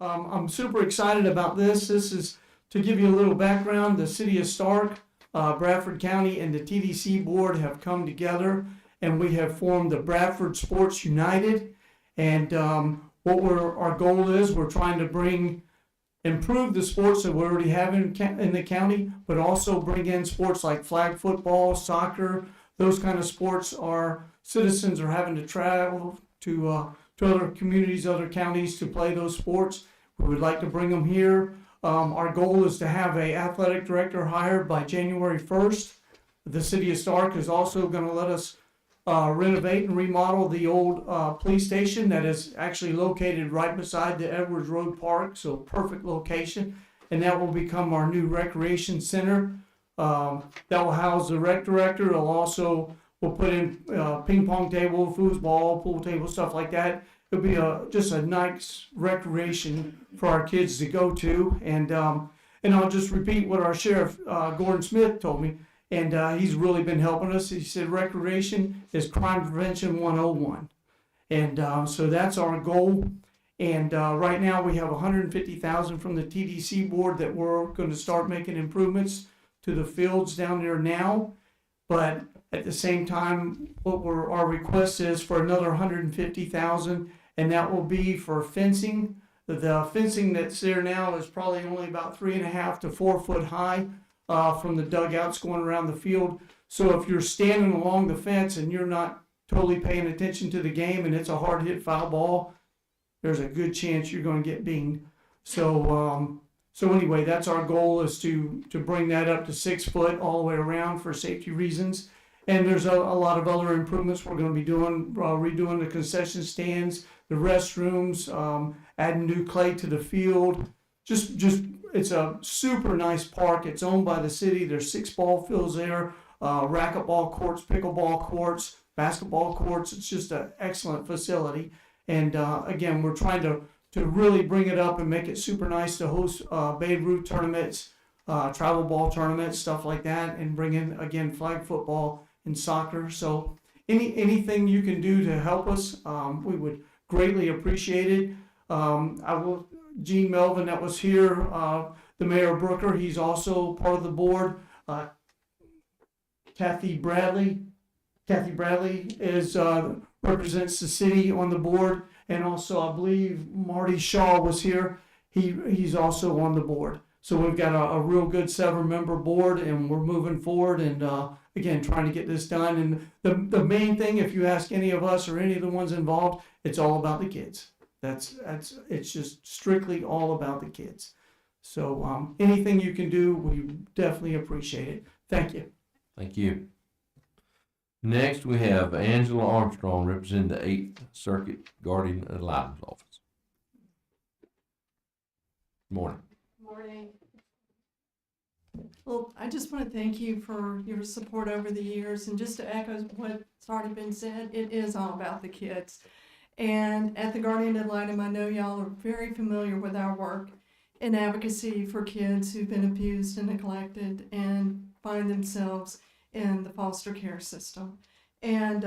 Speaker 10: I'm super excited about this. This is to give you a little background. The city of Stark, Bradford County, and the TDC board have come together, and we have formed the Bradford Sports United. And what our goal is, we're trying to improve the sports that we already have in the county, but also bring in sports like flag football, soccer, those kind of sports. Our citizens are having to travel to other communities, other counties to play those sports. We would like to bring them here. Our goal is to have an athletic director hired by January 1st. The city of Stark is also going to let us renovate and remodel the old police station that is actually located right beside the Edwards Road Park, so perfect location. And that will become our new recreation center. That will house the rec director. We'll put in ping pong table, foosball, pool table, stuff like that. It'll be just a nice recreation for our kids to go to. And I'll just repeat what our sheriff, Gordon Smith, told me. And he's really been helping us. He said recreation is crime prevention 101. And so that's our goal. And right now we have $150,000 from the TDC board that we're going to start making improvements to the fields down there now. But at the same time, our request is for another $150,000, and that will be for fencing. The fencing that's there now is probably only about 3.5 to 4 foot high from the dugouts going around the field. So if you're standing along the fence and you're not totally paying attention to the game and it's a hard hit foul ball, there's a good chance you're going to get beamed. So anyway, that's our goal, is to bring that up to 6 foot all the way around for safety reasons. And there's a lot of other improvements we're going to be doing, redoing the concession stands, the restrooms, adding new clay to the field. Just it's a super nice park. It's owned by the city. There's 6 ball fields there, racquetball courts, pickleball courts, basketball courts. It's just an excellent facility. And again, we're trying to really bring it up and make it super nice to host Babe Ruth tournaments, travel ball tournaments, stuff like that, and bring in, again, flag football and soccer. So anything you can do to help us, we would greatly appreciate it. Gene Melvin, that was here, the Mayor of Brooker, he's also part of the board. Kathy Bradley is represents the city on the board, and also I believe Marty Shaw was here. He's also on the board. So we've got a real good 7-member board, and we're moving forward and again trying to get this done. And the main thing, if you ask any of us or any of the ones involved, it's all about the kids. It's just strictly all about the kids. So anything you can do, we definitely appreciate it. Thank you.
Speaker 1: Thank you. Next, we have Angela Armstrong representing the 8th Circuit Guardian Ad Litem's office. Good morning.
Speaker 5: Morning. Well, I just want to thank you for your support over the years, and just to echo what's already been said, it is all about the kids. And at the Guardian Ad Litem, I know y'all are very familiar with our work in advocacy for kids who've been abused and neglected and find themselves in the foster care system. And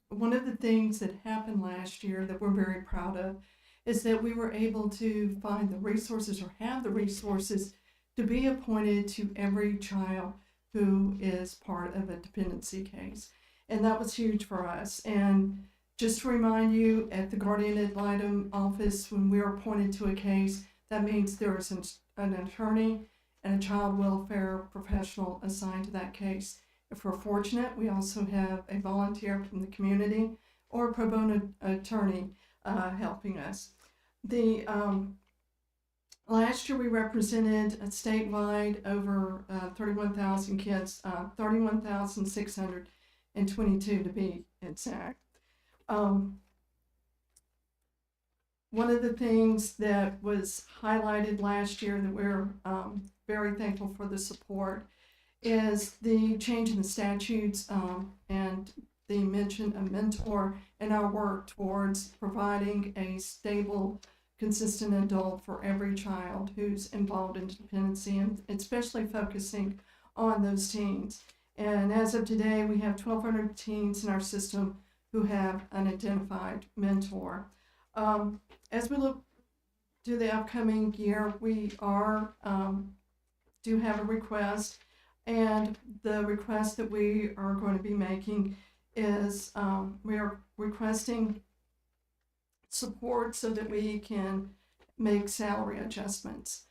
Speaker 5: one of the things that happened last year that we're very proud of is that we were able to find the resources, or have the resources, to be appointed to every child who is part of a dependency case. And that was huge for us. And just to remind you, at the Guardian Ad Litem office, when we're appointed to a case, that means there is an attorney and a child welfare professional assigned to that case. If we're fortunate, we also have a volunteer from the community or a pro bono attorney helping us. Last year we represented statewide over 31,000 kids, 31,622 to be exact. One of the things that was highlighted last year that we're very thankful for the support is the change in the statutes and the mention of mentor and our work towards providing a stable, consistent adult for every child who's involved in dependency, and especially focusing on those teens. And as of today, we have 1,200 teens in our system who have an identified mentor. As we look to the upcoming year, we are do have a request, and the request that we are going to be making is we are requesting support so that we can make salary adjustments.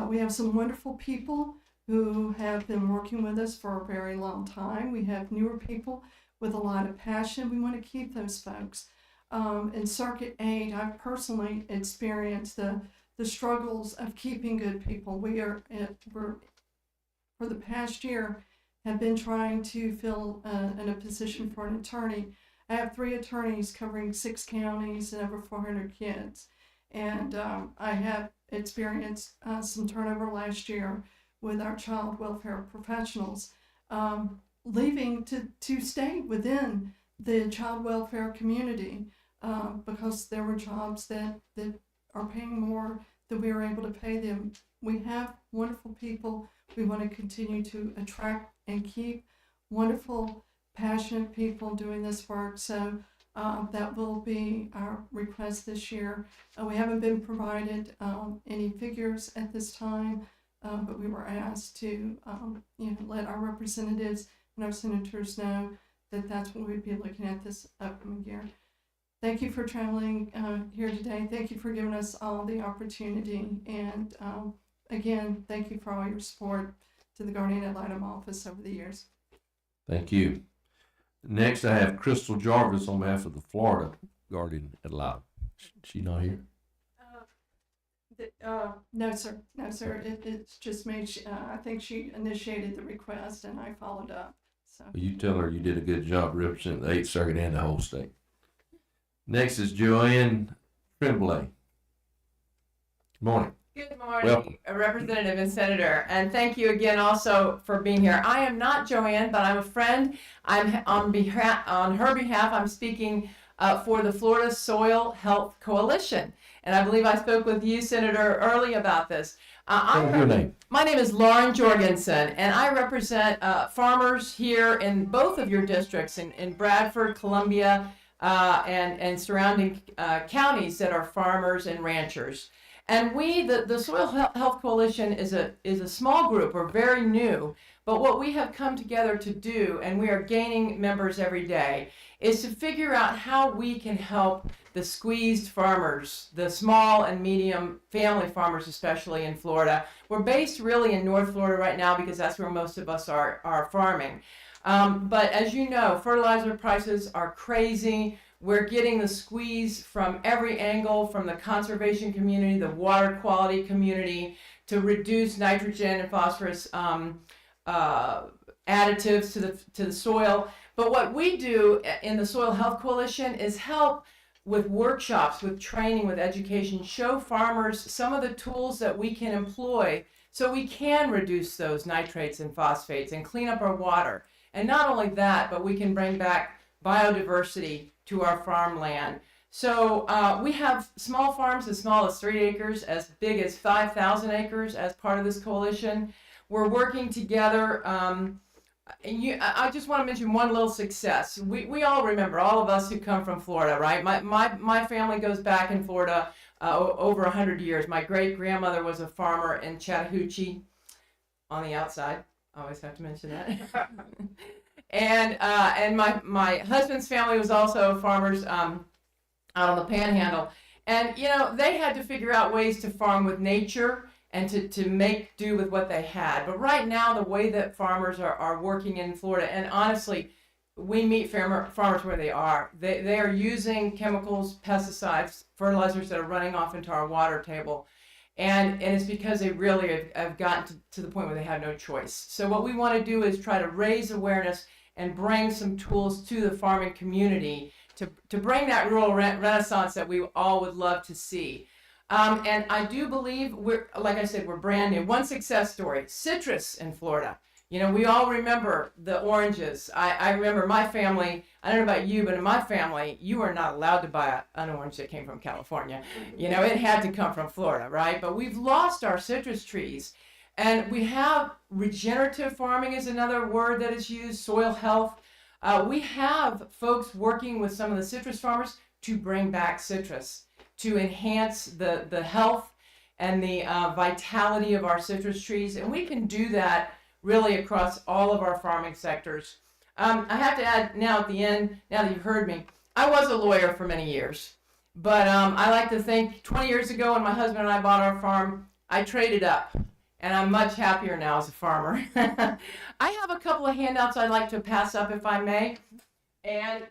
Speaker 5: We have some wonderful people who have been working with us for a very long time. We have newer people with a lot of passion. We want to keep those folks. In Circuit 8, I've personally experienced the struggles of keeping good people. We're for the past year have been trying to fill in a position for an attorney. I have 3 attorneys covering 6 counties and over 400 kids. And I have experienced some turnover last year with our child welfare professionals, leaving to stay within the child welfare community because there were jobs that are paying more than we were able to pay them. We have wonderful people. We want to continue to attract and keep wonderful, passionate people doing this work. So that will be our request this year. We haven't been provided any figures at this time, but we were asked to let our representatives and our senators know that that's what we'd be looking at this upcoming year. Thank you for traveling here today. Thank you for giving us all the opportunity. And again, thank you for all your support to the Guardian Ad Litem office over the years.
Speaker 1: Thank you. Next, I have Crystal Jarvis on behalf of the Florida Guardian Ad Litem. She not here?
Speaker 5: No, sir. No, sir. It's just me. I think she initiated the request and I followed up. So.
Speaker 1: Well, you tell her you did a good job representing the 8th Circuit and the whole state. Next is Joanne Tremblay. Good morning.
Speaker 6: Good morning,
Speaker 1: Welcome.
Speaker 6: Representative and Senator, and thank you again also for being here. I am not Joanne, but I'm a friend. I'm on her behalf. I'm speaking for the Florida Soil Health Coalition, and I believe I spoke with you, Senator, early about this.
Speaker 1: What's your name?
Speaker 6: My name is Lauren Jorgensen, and I represent farmers here in both of your districts, in Bradford, Columbia, and surrounding counties that are farmers and ranchers. And we, the Soil Health Coalition, is a small group. We're very new, but what we have come together to do, and we are gaining members every day, is to figure out how we can help the squeezed farmers, the small and medium family farmers, especially in Florida. We're based really in North Florida right now because that's where most of us are farming. But as you know, fertilizer prices are crazy. We're getting the squeeze from every angle, from the conservation community, the water quality community, to reduce nitrogen and phosphorus additives to the soil. But what we do in the Soil Health Coalition is help with workshops, with training, with education, show farmers some of the tools that we can employ so we can reduce those nitrates and phosphates and clean up our water. And not only that, but we can bring back biodiversity to our farmland. So we have small farms as small as 3 acres, as big as 5,000 acres as part of this coalition. We're working together. I just want to mention one little success. We all remember, all of us who come from Florida, right? My family goes back in Florida over 100 years. My great-grandmother was a farmer in Chattahoochee on the outside. I always have to mention that. And my husband's family was also farmers out on the Panhandle. And, they had to figure out ways to farm with nature and to make do with what they had. But right now, the way that farmers are working in Florida, and honestly, we meet farmers where they are. They are using chemicals, pesticides, fertilizers that are running off into our water table. And it's because they really have gotten to the point where they have no choice. So what we want to do is try to raise awareness and bring some tools to the farming community to bring that rural renaissance that we all would love to see. And I do believe like I said, we're brand new. One success story, citrus in Florida. We all remember the oranges. I remember my family, I don't know about you, but in my family, you were not allowed to buy an orange that came from California. It had to come from Florida, right? But we've lost our citrus trees. And we have regenerative farming is another word that is used, soil health. We have folks working with some of the citrus farmers to bring back citrus, to enhance the health and the vitality of our citrus trees. And we can do that really across all of our farming sectors. I have to add now at the end, now that you've heard me, I was a lawyer for many years. But I like to think 20 years ago when my husband and I bought our farm, I traded up. And I'm much happier now as a farmer. I have a couple of handouts I'd like to pass up if I may. And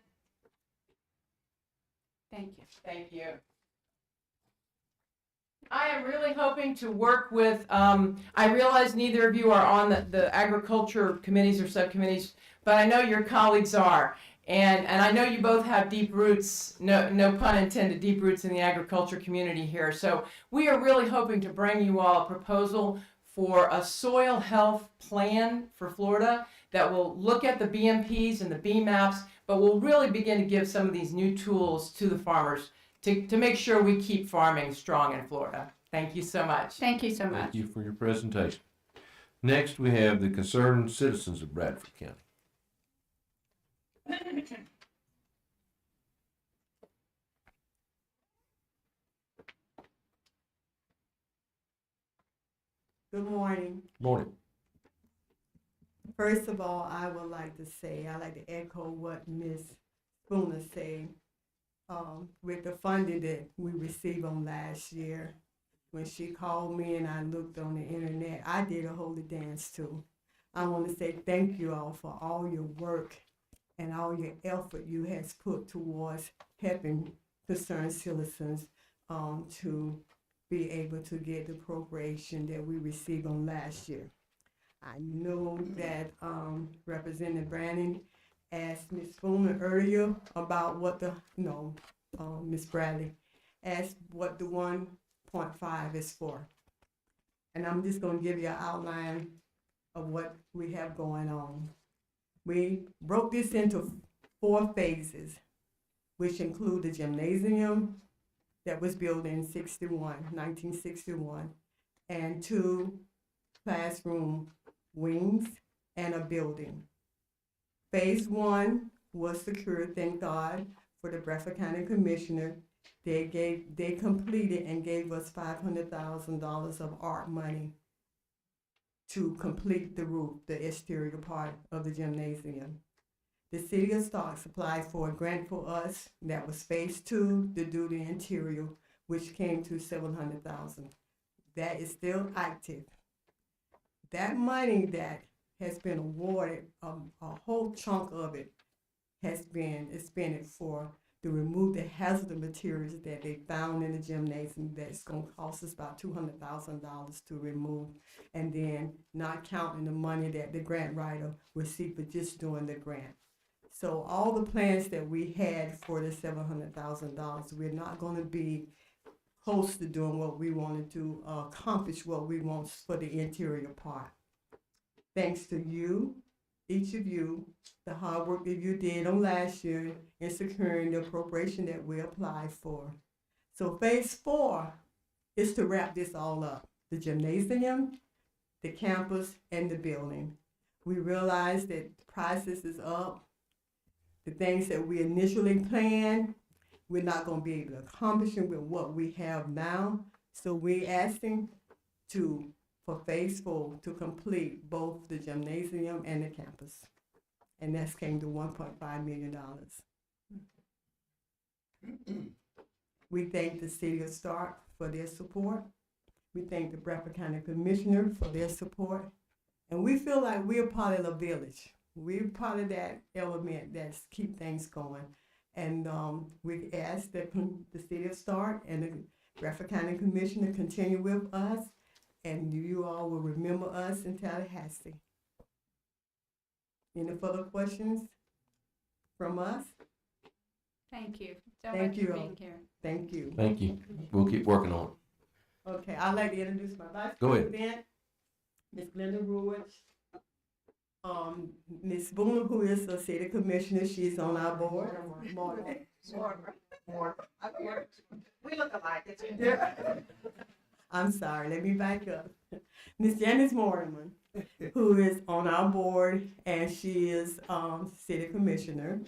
Speaker 2: Thank you.
Speaker 6: thank you. I am really hoping to work with, I realize neither of you are on the agriculture committees or subcommittees, but I know your colleagues are. And I know you both have deep roots, no pun intended, deep roots in the agriculture community here. So we are really hoping to bring you all a proposal for a soil health plan for Florida that will look at the BMPs and the BMAPs, but will really begin to give some of these new tools to the farmers to make sure we keep farming strong in Florida. Thank you so much.
Speaker 2: Thank you so much.
Speaker 1: Thank you for your presentation. Next, we have the concerned citizens of Bradford County.
Speaker 8: Good morning.
Speaker 1: Morning.
Speaker 8: First of all, I would like to say, I like to echo what Ms. Spooner said. With the funding that we received on last year, when she called me and I looked on the internet, I did a holy dance too. I want to say thank you all for all your work and all your effort you has put towards helping concerned citizens to be able to get the appropriation that we received on last year. I know that Representative Brandon asked Ms. Spooner earlier about what Ms. Bradley asked what the 1.5 is for. And I'm just going to give you an outline of what we have going on. We broke this into 4 phases, which include the gymnasium that was built in 1961, and 2 classroom wings and a building. Phase 1 was secured, thank God, for the Bradford County Commissioner. They completed and gave us $500,000 of ARP money to complete the roof, the exterior part of the gymnasium. The City of Starks applied for a grant for us that was phase 2 to do the interior, which came to $700,000. That is still active. That money that has been awarded, a whole chunk of it has been expended for to remove the hazardous materials that they found in the gymnasium. That's going to cost us about $200,000 to remove, and then not counting the money that the grant writer received for just doing the grant. So all the plans that we had for the $700,000, we're not going to be close to doing what we wanted to accomplish what we want for the interior part. Thanks to you, each of you, the hard work that you did on last year in securing the appropriation that we applied for. So phase 4 is to wrap this all up. The gymnasium, the campus, and the building. We realize that the process is up. The things that we initially planned, we're not going to be able to accomplish them with what we have now. So we're asking for phase 4 to complete both the gymnasium and the campus. And that came to $1.5 million. We thank the City of Stark for their support. We thank the Bradford County Commissioner for their support. And we feel like we're part of the village. We're part of that element that's keep things going. And we ask that the City of Stark and the Bradford County Commissioner continue with us, and you all will remember us in Tallahassee. Any further questions from us?
Speaker 2: Thank you so
Speaker 8: Thank
Speaker 2: much
Speaker 8: you
Speaker 2: for
Speaker 8: all.
Speaker 2: being here.
Speaker 8: Thank you.
Speaker 1: Thank you. We'll keep working on it.
Speaker 8: Okay, I'd like to introduce my Vice
Speaker 1: Go ahead.
Speaker 8: President, Ms. Glenda Ruich. Ms. Spooner, who is the City Commissioner, she's on our board.
Speaker 16: More. We look alike.
Speaker 8: I'm sorry, let me back up. Ms. Janice Mortimer, who is on our board, and she is City Commissioner.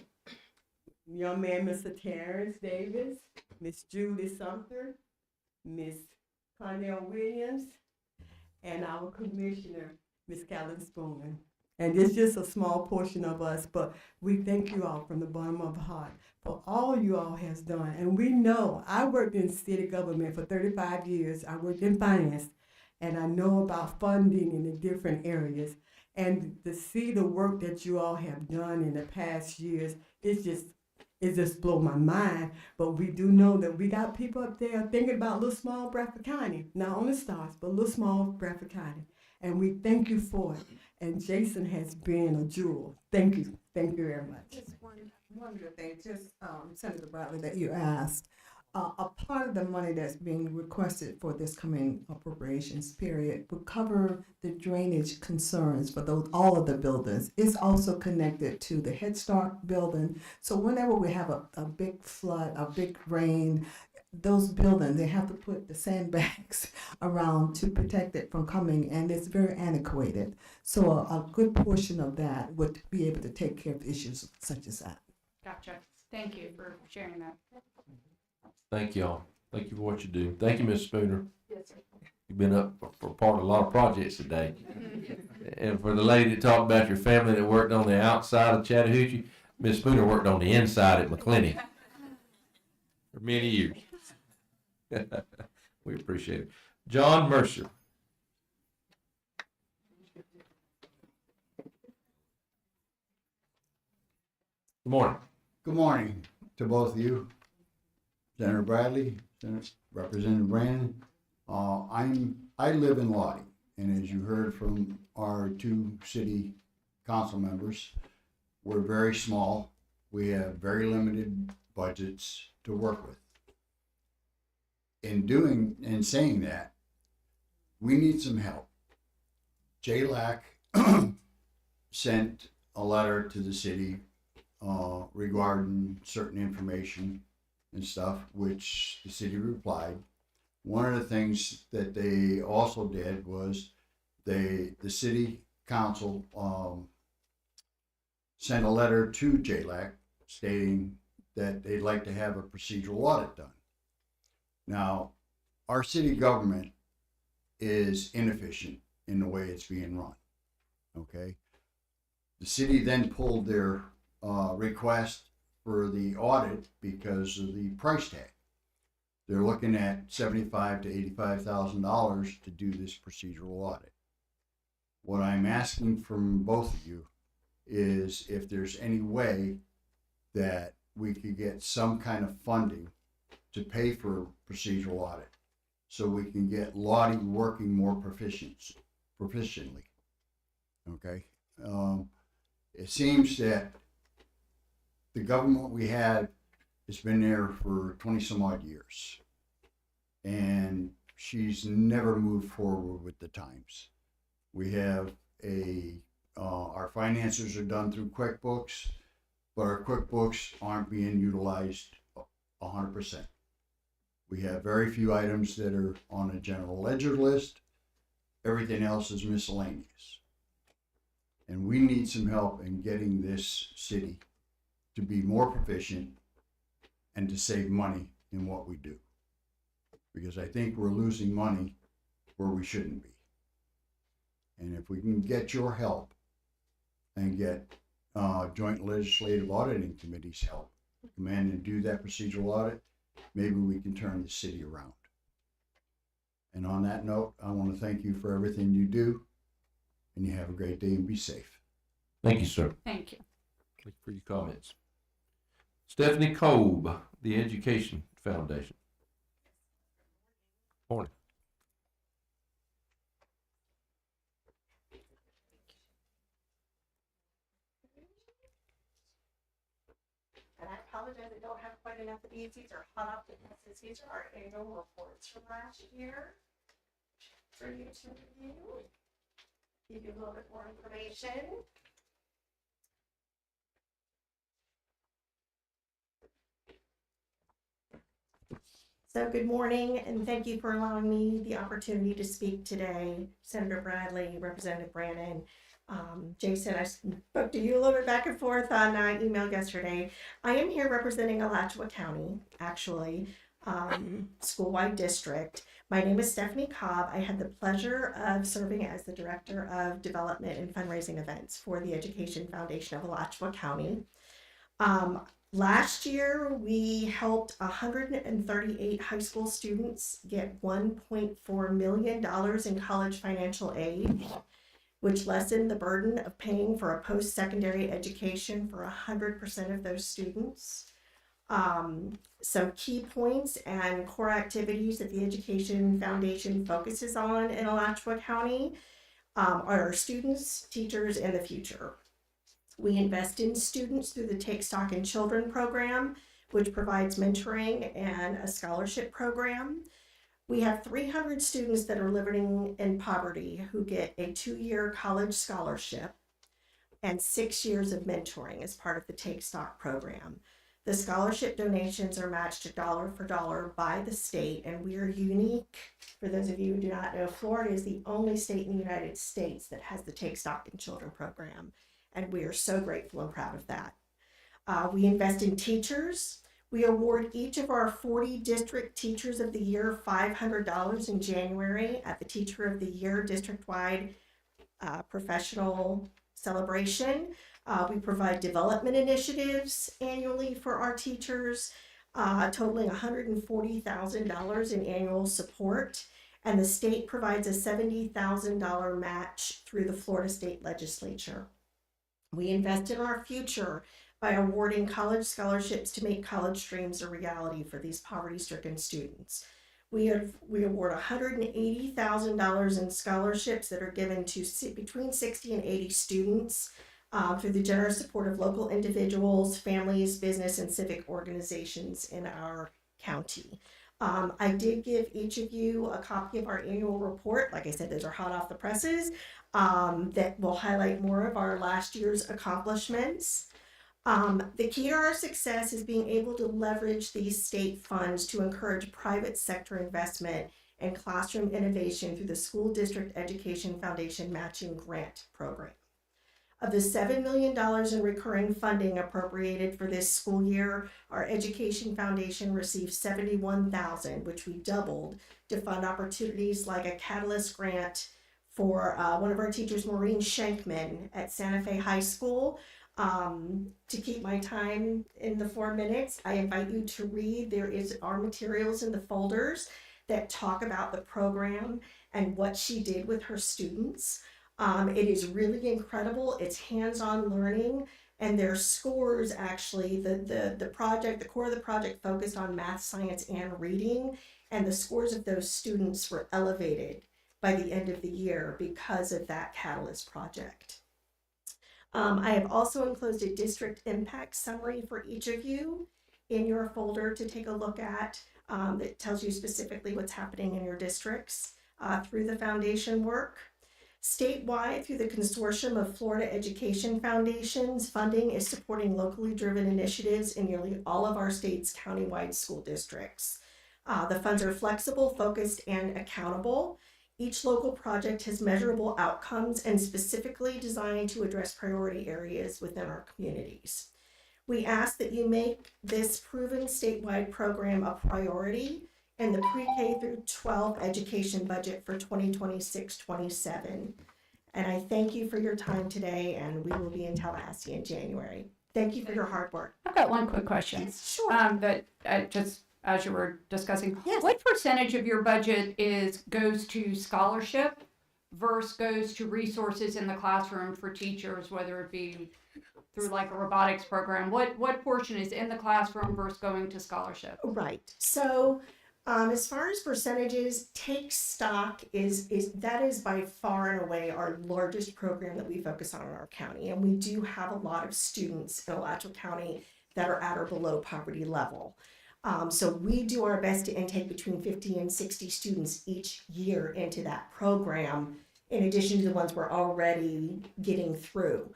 Speaker 8: Young man, Mr. Terrence Davis, Miss Judy Sumter, Miss Cornell Williams, and our commissioner, Ms. Callan Spoon. And it's just a small portion of us, but we thank you all from the bottom of our heart for all you all has done. And we know, I worked in city government for 35 years. I worked in finance, and I know about funding in the different areas. And to see the work that you all have done in the past years, it just blow my mind. But we do know that we got people up there thinking about little small Bradford County, not only Stars, but little small Bradford County. And we thank you for it. And Jason has been a jewel. Thank you very much.
Speaker 16: Just one other thing, Senator Bradley, that you asked. A part of the money that's being requested for this coming appropriations period will cover the drainage concerns for all of the buildings. It's also connected to the Head Start building. So whenever we have a big flood, a big rain, those buildings, they have to put the sandbags around to protect it from coming, and it's very antiquated. So a good portion of that would be able to take care of issues such as that.
Speaker 2: Gotcha. Thank you for sharing that.
Speaker 1: Thank y'all. Thank you for what you do. Thank you, Ms. Spooner.
Speaker 2: Yes, sir.
Speaker 1: You've been up for part of a lot of projects today. And for the lady that talked about your family that worked on the outside of Chattahoochee, Ms. Spooner worked on the inside at McClinney for many years. We appreciate it. John Mercer. Good morning.
Speaker 9: Good morning to both of you, Senator Bradley, Representative Brandon. I live in Lottie, and as you heard from our two city council members, we're very small. We have very limited budgets to work with. In saying that, we need some help. JLAC sent a letter to the city regarding certain information and stuff, which the city replied. One of the things that they also did was the city council sent a letter to JLAC stating that they'd like to have a procedural audit done. Now, our city government is inefficient in the way it's being run, okay? The city then pulled their request for the audit because of the price tag. They're looking at $75,000 to $85,000 to do this procedural audit. What I'm asking from both of you is if there's any way that we could get some kind of funding to pay for a procedural audit so we can get Lottie working more proficiently. Okay? It seems that the government we had has been there for 20 some odd years, and she's never moved forward with the times. We have our finances are done through QuickBooks, but our QuickBooks aren't being utilized 100%. We have very few items that are on a general ledger list. Everything else is miscellaneous. And we need some help in getting this city to be more proficient and to save money in what we do. Because I think we're losing money where we shouldn't be. And if we can get your help and get Joint Legislative Auditing Committee's help, come in and do that procedural audit, maybe we can turn the city around. And on that note, I want to thank you for everything you do, and you have a great day and be safe.
Speaker 1: Thank you, sir.
Speaker 2: Thank you.
Speaker 1: Thank you for your comments. Stephanie Kolb, the Education Foundation. Morning.
Speaker 12: And I apologize, I don't have quite enough of these. These are hot off the presses. These are our annual reports from last year for you to review. Give you a little bit more information. So good morning, and thank you for allowing me the opportunity to speak today. Senator Bradley, Representative Brandon, Jason, I spoke to you a little bit back and forth on email yesterday. I am here representing Alachua County, actually. school-wide district. My name is Stephanie Cobb. I had the pleasure of serving as the Director of Development and Fundraising Events for the Education Foundation of Alachua County. Last year, we helped 138 high school students get $1.4 million in college financial aid, which lessened the burden of paying for a post-secondary education for 100% of those students. Some key points and core activities that the Education Foundation focuses on in Alachua County are our students, teachers, and the future. We invest in students through the Take Stock in Children program, which provides mentoring and a scholarship program. We have 300 students that are living in poverty who get a 2-year college scholarship and 6 years of mentoring as part of the Take Stock program. The scholarship donations are matched dollar for dollar by the state, and we are unique. For those of you who do not know, Florida is the only state in the United States that has the Take Stock in Children program, and we are so grateful and proud of that. We invest in teachers. We award each of our 40 district teachers of the year $500 in January at the Teacher of the Year district-wide professional celebration. We provide development initiatives annually for our teachers, totaling $140,000 in annual support, and the state provides a $70,000 match through the Florida State Legislature. We invest in our future by awarding college scholarships to make college dreams a reality for these poverty-stricken students. We award $180,000 in scholarships that are given to between 60 and 80 students through the generous support of local individuals, families, business, and civic organizations in our county. I did give each of you a copy of our annual report. Like I said, those are hot off the presses that will highlight more of our last year's accomplishments. The key to our success is being able to leverage these state funds to encourage private sector investment and classroom innovation through the School District Education Foundation Matching Grant Program. Of the $7 million in recurring funding appropriated for this school year, our Education Foundation received $71,000, which we doubled to fund opportunities like a Catalyst grant for one of our teachers, Maureen Schenkman at Santa Fe High School. To keep my time in the 4 minutes, I invite you to read. There are materials in the folders that talk about the program and what she did with her students. It is really incredible. It's hands-on learning, and their scores actually, the core of the project focused on math, science, and reading, and the scores of those students were elevated by the end of the year because of that Catalyst project. I have also enclosed a district impact summary for each of you in your folder to take a look at that tells you specifically what's happening in your districts through the foundation work. Statewide, through the Consortium of Florida Education Foundations, funding is supporting locally driven initiatives in nearly all of our state's countywide school districts. The funds are flexible, focused, and accountable. Each local project has measurable outcomes and specifically designed to address priority areas within our communities. We ask that you make this proven statewide program a priority in the pre-K through 12 education budget for 2026-27. And I thank you for your time today, and we will be in Tallahassee in January. Thank you for your hard work.
Speaker 2: I've got one quick question.
Speaker 12: Yes, sure.
Speaker 2: That just as you were discussing,
Speaker 12: Yes.
Speaker 2: what percentage of your budget goes to scholarship versus goes to resources in the classroom for teachers, whether it be through like a robotics program? What portion is in the classroom versus going to scholarship?
Speaker 12: Right. So as far as percentages, Take Stock is by far and away our largest program that we focus on in our county, and we do have a lot of students in Alachua County that are at or below poverty level. So we do our best to intake between 50 and 60 students each year into that program, in addition to the ones we're already getting through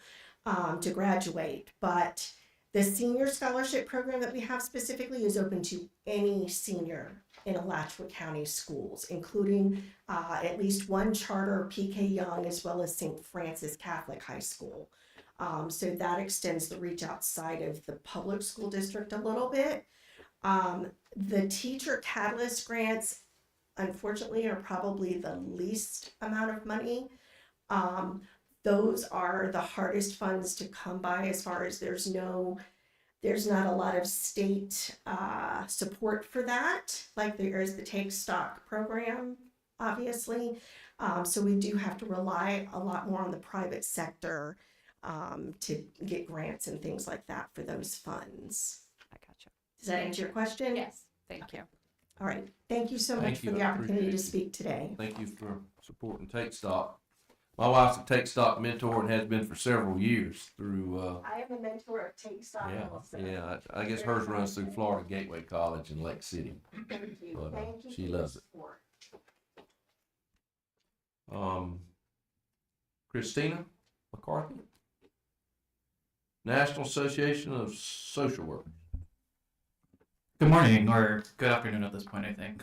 Speaker 12: to graduate. But the senior scholarship program that we have specifically is open to any senior in Alachua County schools, including at least one charter PK Young as well as St. Francis Catholic High School. So that extends the reach outside of the public school district a little bit. The teacher catalyst grants, unfortunately, are probably the least amount of money. Those are the hardest funds to come by, as far as there's not a lot of state support for that, like there is the Take Stock program, obviously. So we do have to rely a lot more on the private sector to get grants and things like that for those funds.
Speaker 3: I gotcha.
Speaker 12: Does that answer your question?
Speaker 2: Yes, thank you.
Speaker 12: All right. Thank you so much
Speaker 1: Thank
Speaker 12: for
Speaker 1: you.
Speaker 12: the
Speaker 1: I
Speaker 12: opportunity to
Speaker 1: appreciate it.
Speaker 12: speak today.
Speaker 1: Thank you for supporting Take Stock. My wife's a Take Stock mentor and has been for several years through,
Speaker 12: I am a mentor of Take Stock also.
Speaker 1: yeah, I guess hers runs through Florida Gateway College in Lake City.
Speaker 12: Thank you.
Speaker 1: But,
Speaker 12: Thank you.
Speaker 1: she
Speaker 12: for your
Speaker 1: loves it.
Speaker 12: support.
Speaker 1: Christina McCarthy, National Association of Social Workers.
Speaker 13: Good morning, or good afternoon at this point, I think.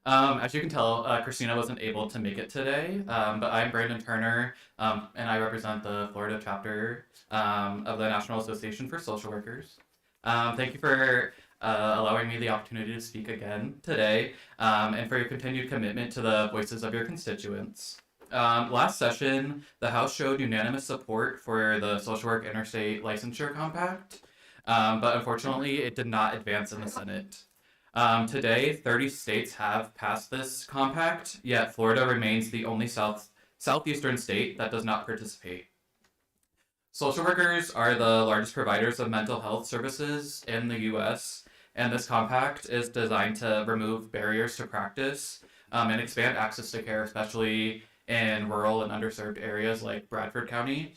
Speaker 13: As you can tell, Christina wasn't able to make it today, but I'm Brandon Turner, and I represent the Florida chapter of the National Association for Social Workers. Thank you for allowing me the opportunity to speak again today, and for your continued commitment to the voices of your constituents. Last session, the House showed unanimous support for the Social Work Interstate Licensure Compact, but unfortunately it did not advance in the Senate. Today, 30 states have passed this compact, yet Florida remains the only southeastern state that does not participate. Social workers are the largest providers of mental health services in the U.S., and this compact is designed to remove barriers to practice and expand access to care, especially in rural and underserved areas like Bradford County,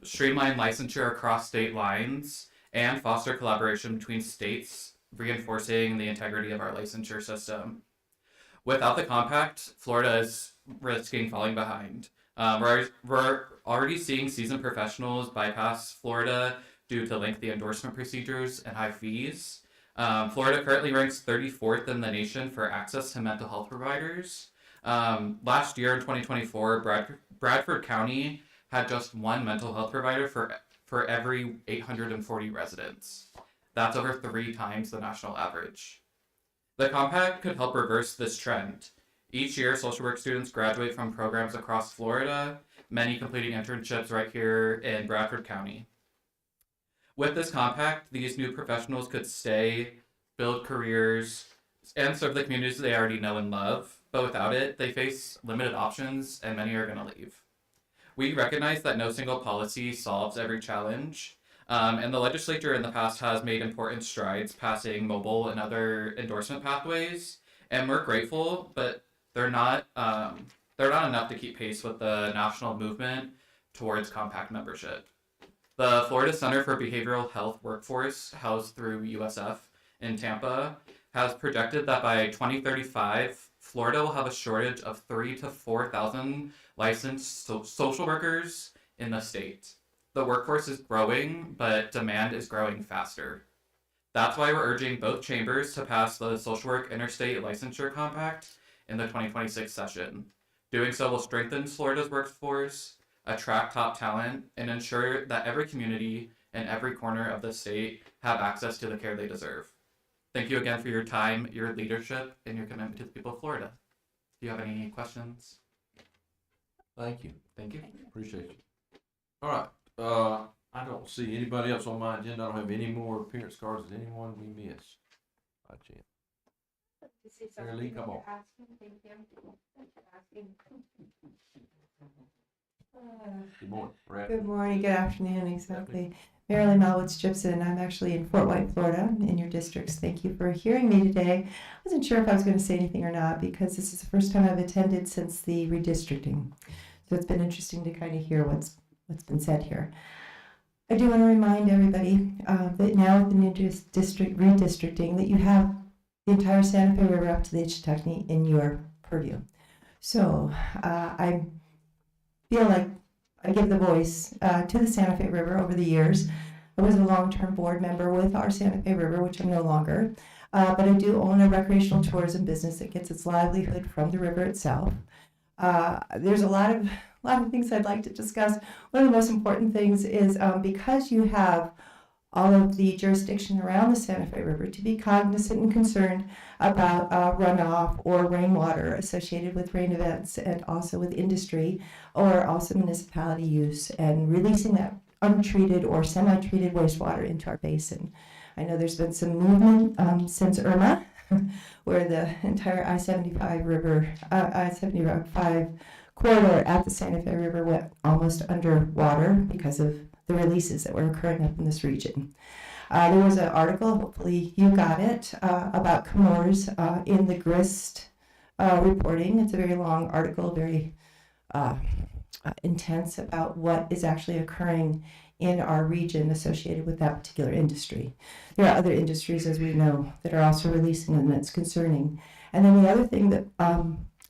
Speaker 13: streamline licensure across state lines, and foster collaboration between states, reinforcing the integrity of our licensure system. Without the compact, Florida is risking falling behind. We're already seeing seasoned professionals bypass Florida due to lengthy endorsement procedures and high fees. Florida currently ranks 34th in the nation for access to mental health providers. Last year in 2024, Bradford County had just one mental health provider for every 840 residents. That's over 3 times the national average. The compact could help reverse this trend. Each year, social work students graduate from programs across Florida, many completing internships right here in Bradford County. With this compact, these new professionals could stay, build careers, and serve the communities they already know and love, but without it, they face limited options and many are going to leave. We recognize that no single policy solves every challenge, and the legislature in the past has made important strides passing mobile and other endorsement pathways, and we're grateful, but they're not enough to keep pace with the national movement towards compact membership. The Florida Center for Behavioral Health Workforce, housed through USF in Tampa, has projected that by 2035, Florida will have a shortage of 3,000 to 4,000 licensed social workers in the state. The workforce is growing, but demand is growing faster. That's why we're urging both chambers to pass the Social Work Interstate Licensure Compact in the 2026 session. Doing so will strengthen Florida's workforce, attract top talent, and ensure that every community and every corner of the state have access to the care they deserve. Thank you again for your time, your leadership, and your commitment to the people of Florida. Do you have any questions?
Speaker 1: Thank you.
Speaker 13: Thank you.
Speaker 1: Appreciate you. All right. I don't see anybody else on my agenda. I don't have any more appearance cards. Is anyone we missed? By chance. Sarah Lee, come on. Good morning, Brad.
Speaker 15: Good morning, good afternoon, exactly. Marilyn Malwitz Gibson. I'm actually in Fort White, Florida, in your districts. Thank you for hearing me today. I wasn't sure if I was going to say anything or not because this is the first time I've attended since the redistricting. So it's been interesting to kind of hear what's been said here. I do want to remind everybody that now with the new district redistricting that you have the entire Santa Fe River up to the Ichetucknee in your purview. So I feel like I give the voice to the Santa Fe River over the years. I was a long-term board member with our Santa Fe River, which I'm no longer, but I do own a recreational tourism business that gets its livelihood from the river itself. There's a lot of things I'd like to discuss. One of the most important things is because you have all of the jurisdiction around the Santa Fe River to be cognizant and concerned about runoff or rainwater associated with rain events, and also with industry or also municipality use, and releasing that untreated or semi-treated wastewater into our basin. I know there's been some movement since Irma, where the entire I-75 river, I-75 corridor at the Santa Fe River went almost underwater because of the releases that were occurring up in this region. There was an article, hopefully you got it, about Comores in the GRIST reporting. It's a very long article, very intense about what is actually occurring in our region associated with that particular industry. There are other industries, as we know, that are also releasing, and that's concerning. And then the other thing that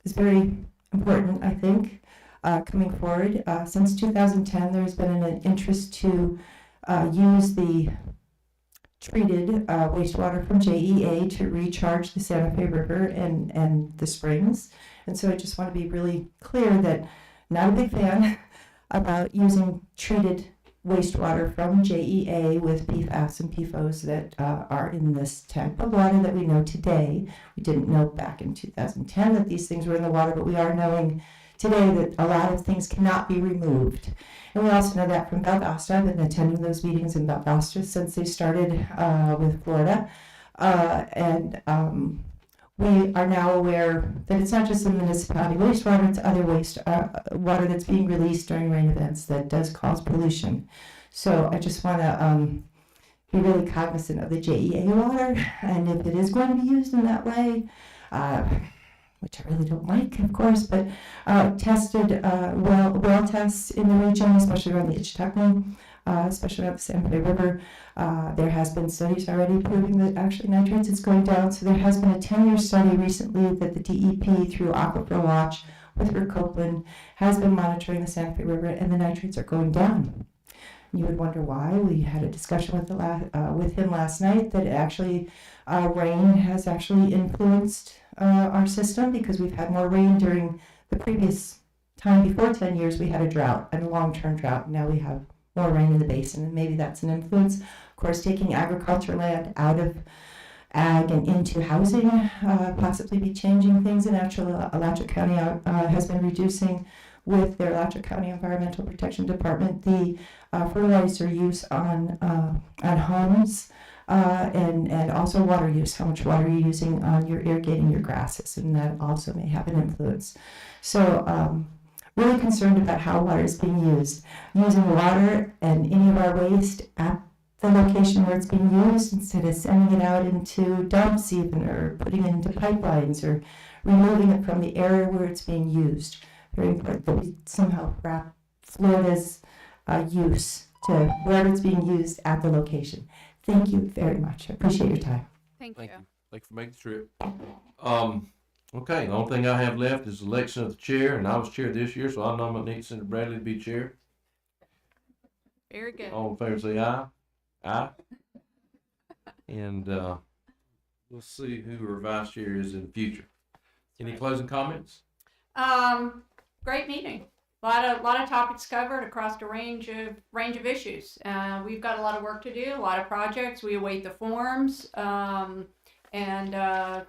Speaker 15: is very important, I think, coming forward, since 2010, there's been an interest to use the treated wastewater from JEA to recharge the Santa Fe River and the springs. And so I just want to be really clear that not a big fan about using treated wastewater from JEA with PFAS and PFOs that are in this type of water that we know today. We didn't know back in 2010 that these things were in the water, but we are knowing today that a lot of things cannot be removed. And we also know that from Valdosta. I've been attending those meetings in Valdosta since they started with Florida. We are now aware that it's not just the municipality wastewater, it's other waste water that's being released during rain events that does cause pollution. So I just want to be really cognizant of the JEA water, and if it is going to be used in that way, which I really don't like, of course, but tested well tests in the region, especially around the Ichtuckney, especially around the Santa Fe River. There has been studies already proving that actually nitrates is going down. So there has been a 10-year study recently that the DEP through Aquifer Watch with Rick Copeland has been monitoring the Santa Fe River, and the nitrates are going down. You would wonder why. We had a discussion with him last night that actually rain has actually influenced our system, because we've had more rain during the previous time. Before 10 years, we had a drought, and a long-term drought. Now we have more rain in the basin, and maybe that's an influence. Of course, taking agriculture land out of ag and into housing, possibly be changing things. And actually, Alachua County has been reducing, with their Alachua County Environmental Protection Department, the fertilizer use on homes, and also water use. How much water you're using on your irrigating your grasses, and that also may have an influence. So really concerned about how water is being used. Using water and any of our waste at the location where it's being used, instead of sending it out into dumps even, or putting it into pipelines, or removing it from the area where it's being used. Very important that we somehow wrap Florida's use to wherever it's being used at the location. Thank you very much. I appreciate your time.
Speaker 2: Thank you.
Speaker 1: Thank you for making the trip. Okay, the only thing I have left is election of the chair, and I was chair this year, so I nominate Senator Bradley to be chair.
Speaker 2: Very good.
Speaker 1: All in favor say aye. Aye. And we'll see who our vice chair is in the future. Any closing comments?
Speaker 2: Great meeting. A lot of topics covered across a range of issues. We've got a lot of work to do, a lot of projects. We await the forms, and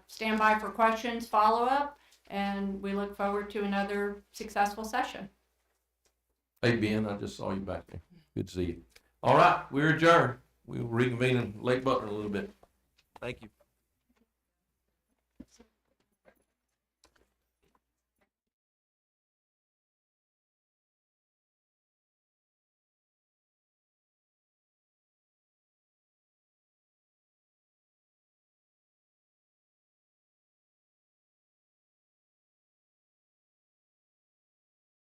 Speaker 2: stand by for questions, follow up, and we look forward to another successful session.
Speaker 1: Hey Ben, I just saw you back there. Good to see you. All right, we're adjourned. We will reconvene in Lake Butler in a little bit. Thank you.